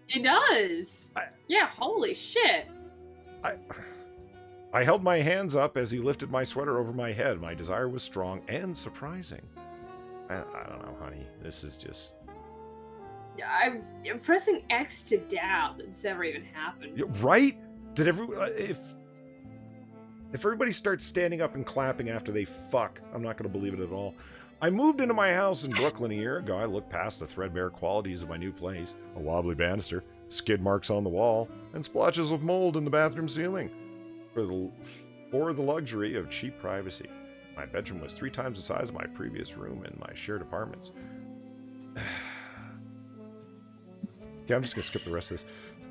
It does. Yeah, holy shit. I held my hands up as he lifted my sweater over my head. My desire was strong and surprising. I don't know, honey. This is just... I'm pressing X to doubt that this ever even happened. Right? Did if everybody starts standing up and clapping after they fuck, I'm not going to believe it at all. I moved into my house in Brooklyn a year ago. I looked past the threadbare qualities of my new place, a wobbly banister, skid marks on the wall, and splotches of mold in the bathroom ceiling. For the luxury of cheap privacy. My bedroom was 3 times the size of my previous room in my shared apartments. Okay, I'm just going to skip the rest of this.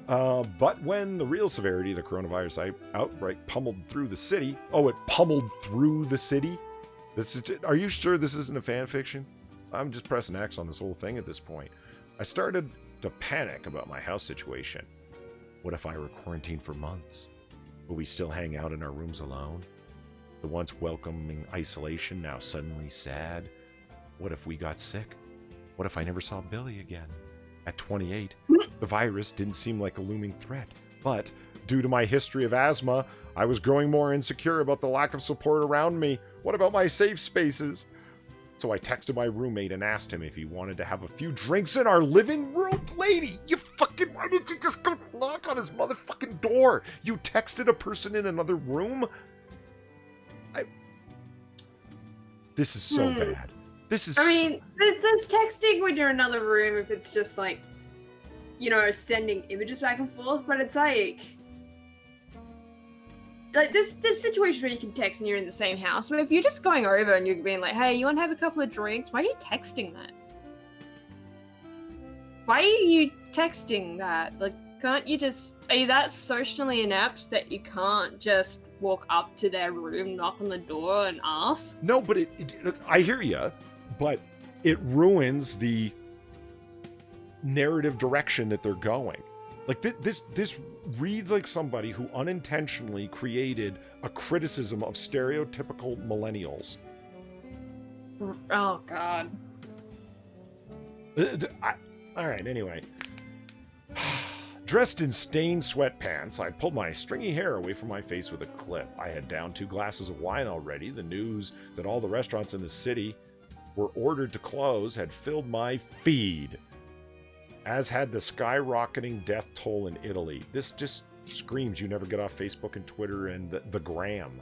But when the real severity of the coronavirus outright pummeled through the city... Oh, it pummeled through the city? Are you sure this isn't a fan fiction? I'm just pressing X on this whole thing at this point. I started to panic about my house situation. What if I were quarantined for months? Will we still hang out in our rooms alone? The once welcoming isolation now suddenly sad? What if we got sick? What if I never saw Billy again? At 28, the virus didn't seem like a looming threat, but due to my history of asthma, I was growing more insecure about the lack of support around me. What about my safe spaces? So I texted my roommate and asked him if he wanted to have a few drinks in our living room. Lady, why didn't you just go knock on his motherfucking door? You texted a person in another room? This is so bad. I mean, it's texting when you're in another room if it's just like, sending images back and forth, but it's like this situation where you can text and you're in the same house. But if you're just going over and you're being like, hey, you want to have a couple of drinks? Why are you texting that? Why are you texting that? Like, can't you just... Are you that socially inept that you can't just walk up to their room, knock on the door, and ask? No, but I hear you, but it ruins the narrative direction that they're going. Like, this reads like somebody who unintentionally created a criticism of stereotypical millennials. Oh, God. All right, anyway. Dressed in stained sweatpants, I pulled my stringy hair away from my face with a clip. I had downed 2 glasses of wine already. The news that all the restaurants in the city were ordered to close had filled my feed, as had the skyrocketing death toll in Italy. This just screams you never get off Facebook and Twitter and the gram.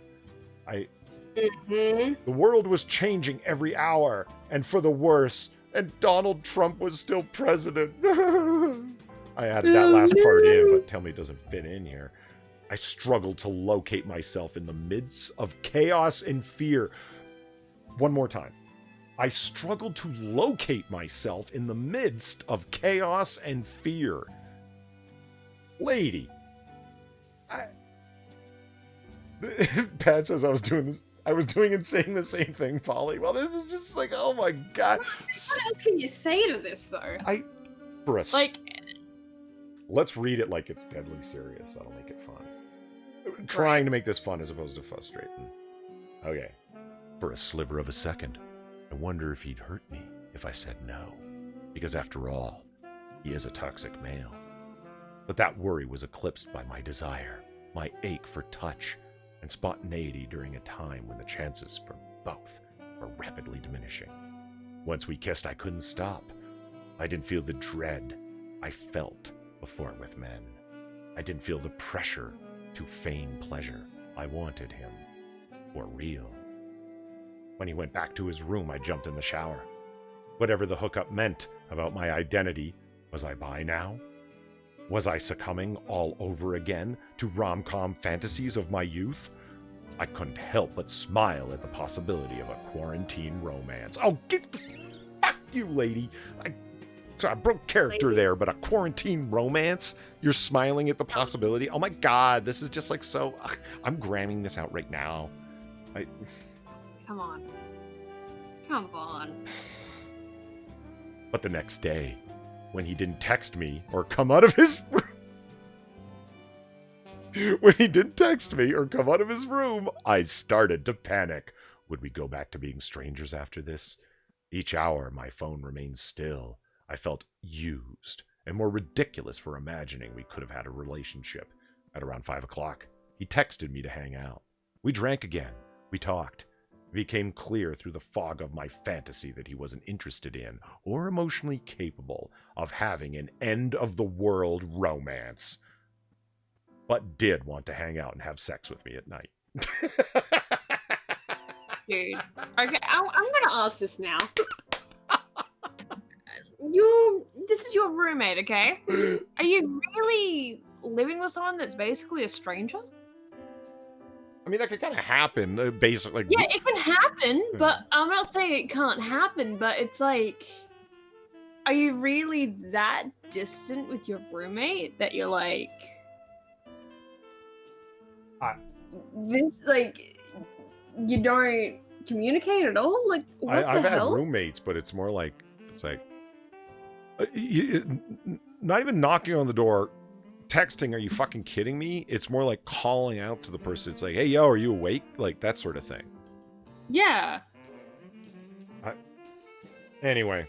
The world was changing every hour, and for the worse, and Donald Trump was still president. I added that last part in, but tell me it doesn't fit in here. I struggled to locate myself in the midst of chaos and fear. One more time. I struggled to locate myself in the midst of chaos and fear. Lady. Pat says I was doing and saying the same thing, Polly. Well, this is just like, oh my God. What else can you say to this, though? Let's read it like it's deadly serious. That'll make it fun. Trying to make this fun as opposed to frustrating. Okay. For a sliver of a second, I wonder if he'd hurt me if I said no. Because after all, he is a toxic male. But that worry was eclipsed by my desire, my ache for touch, and spontaneity during a time when the chances for both were rapidly diminishing. Once we kissed, I couldn't stop. I didn't feel the dread I felt before with men. I didn't feel the pressure to feign pleasure. I wanted him for real. When he went back to his room, I jumped in the shower. Whatever the hookup meant about my identity, was I bi now? Was I succumbing all over again to rom-com fantasies of my youth? I couldn't help but smile at the possibility of a quarantine romance. Oh, fuck you, lady. I broke character there, but a quarantine romance? You're smiling at the possibility? Oh my God, this is just like so... I'm gramming this out right now. Come on. But the next day, when he didn't text me or come out of his room, I started to panic. Would we go back to being strangers after this? Each hour, my phone remained still. I felt used and more ridiculous for imagining we could have had a relationship. At around 5 o'clock, he texted me to hang out. We drank again. We talked. It became clear through the fog of my fantasy that he wasn't interested in or emotionally capable of having an end-of-the-world romance, but did want to hang out and have sex with me at night. Dude. Okay, I'm gonna ask this now. This is your roommate, okay? Are you really living with someone that's basically a stranger? I mean, that could kind of happen, basically. Yeah, it can happen, but I'm not saying it can't happen, but it's like, are you really that distant with your roommate that you're like, you don't communicate at all? Like, what I've the had hell? roommates, but it's more like, not even knocking on the door, texting, are you fucking kidding me? It's more like calling out to the person. It's like, hey, yo, are you awake? Like, that sort of thing. Yeah. Anyway.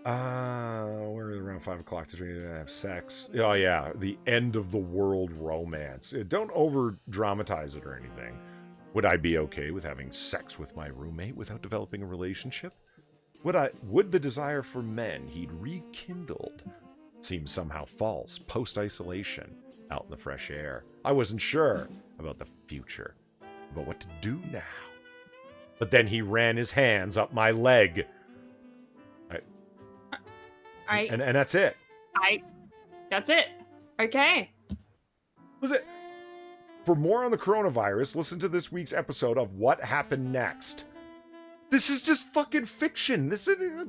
We're around 5 o'clock to have sex. Oh yeah, the end of the world romance. Don't over dramatize it or anything. Would I be okay with having sex with my roommate without developing a relationship? Would the desire for men he'd rekindled seem somehow false post-isolation out in the fresh air? I wasn't sure about the future, about what to do now. But then he ran his hands up my leg. And that's it. That's it. Okay. Listen, for more on the coronavirus, listen to this week's episode of What Happened Next. This is just fucking fiction. This is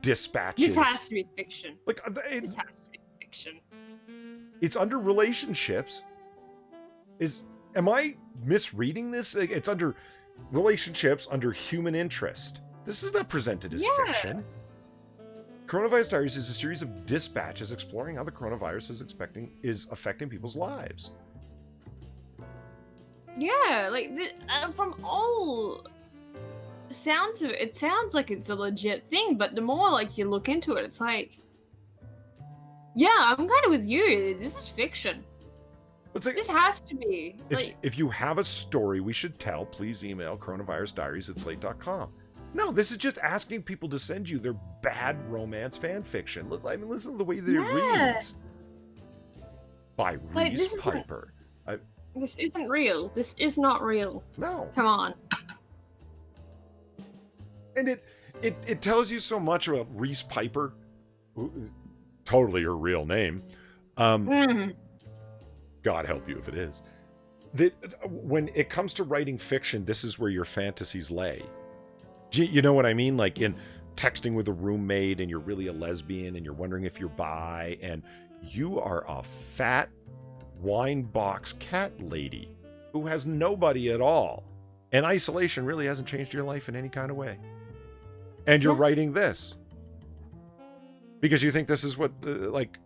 dispatches. This has to be fiction. Like This has to be fiction. It's under relationships. Am I misreading this? It's under relationships, under human interest. This is not presented as fiction. Coronavirus Diaries is a series of dispatches exploring how the coronavirus is affecting people's lives. Yeah, like from all sounds of it, it sounds like it's a legit thing. But the more like you look into it, it's like, yeah, I'm kind of with you. This is fiction. This has to be. If you have a story we should tell, please email coronavirusdiaries@slate.com. No, this is just asking people to send you their bad romance fan fiction. I mean, listen to the way that it reads. By Reese Piper. This isn't real. This is not real. No. Come on. And it tells you so much about Reese Piper. Totally her real name. God help you if it is. That when it comes to writing fiction, this is where your fantasies lay. You know what I mean? Like in texting with a roommate and you're really a lesbian and you're wondering if you're bi and you are a fat wine box cat lady who has nobody at all. And isolation really hasn't changed your life in any kind of way. And you're writing this because you think this is what like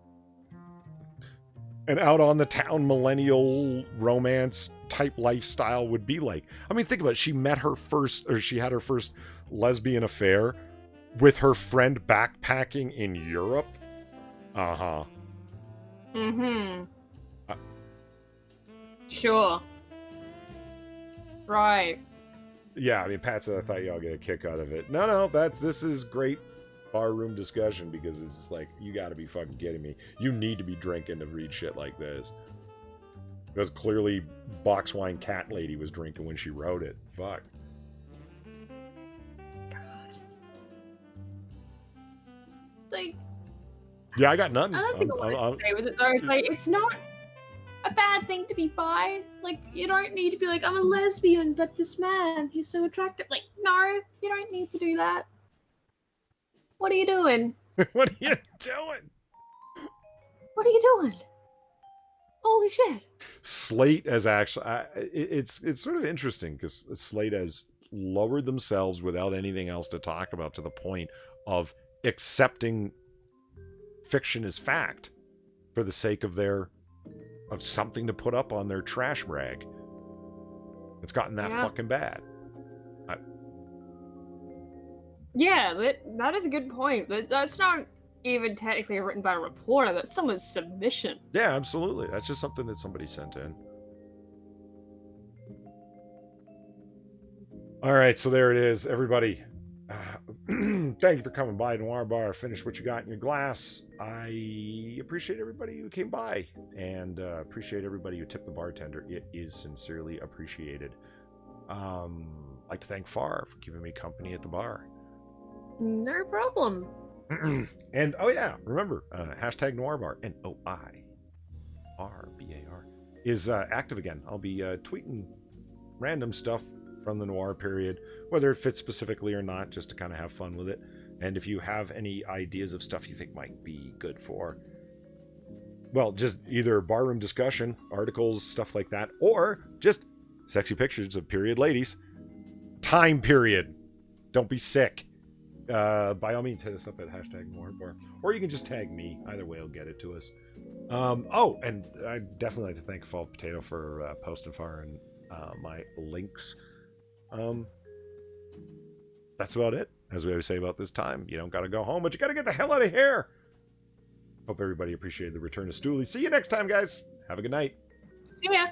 an out on the town millennial romance type lifestyle would be like. I mean, think about it. She had her first lesbian affair with her friend backpacking in Europe. Sure. Right. Yeah, I mean, Pat said I thought y'all get a kick out of it. No, this is great barroom discussion because it's like, you gotta be fucking kidding me. You need to be drinking to read shit like this. Because clearly box wine cat lady was drinking when she wrote it. Fuck. God. Like, yeah, I got nothing. I don't think I want to stay with it though. It's like, it's not a bad thing to be bi. Like, you don't need to be like, I'm a lesbian, but this man, he's so attractive. Like, no, you don't need to do that. What are you doing? What are you doing? What are you doing? Holy shit. Slate has actually, it's sort of interesting because Slate has lowered themselves without anything else to talk about to the point of accepting fiction as fact for the sake of something to put up on their trash rag. It's gotten that fucking bad. Yeah, that is a good point. That's not even technically written by a reporter. That's someone's submission. Yeah, absolutely. That's just something that somebody sent in. All right, so there it is, everybody. Thank you for coming by Noir Bar. Finish what you got in your glass. I appreciate everybody who came by and appreciate everybody who tipped the bartender. It is sincerely appreciated. I'd like to thank Far for keeping me company at the bar. No problem. And oh yeah, remember hashtag Noir Bar, NOIRBAR is active again. I'll be tweeting random stuff from the noir period, whether it fits specifically or not, just to kind of have fun with it. And if you have any ideas of stuff you think might be good for, well, just either barroom discussion, articles, stuff like that, or just sexy pictures of period ladies. Time period. Don't be sick. By all means, hit us up at hashtag #NoirBar. Or you can just tag me. Either way will get it to us. Oh, and I'd definitely like to thank Fall Potato for posting far and my links. That's about it. as we always say about this time, you don't got to go home, but you got to get the hell out of here. Hope everybody appreciated the return of Stoolie. See you next time, guys. Have a good night. See ya.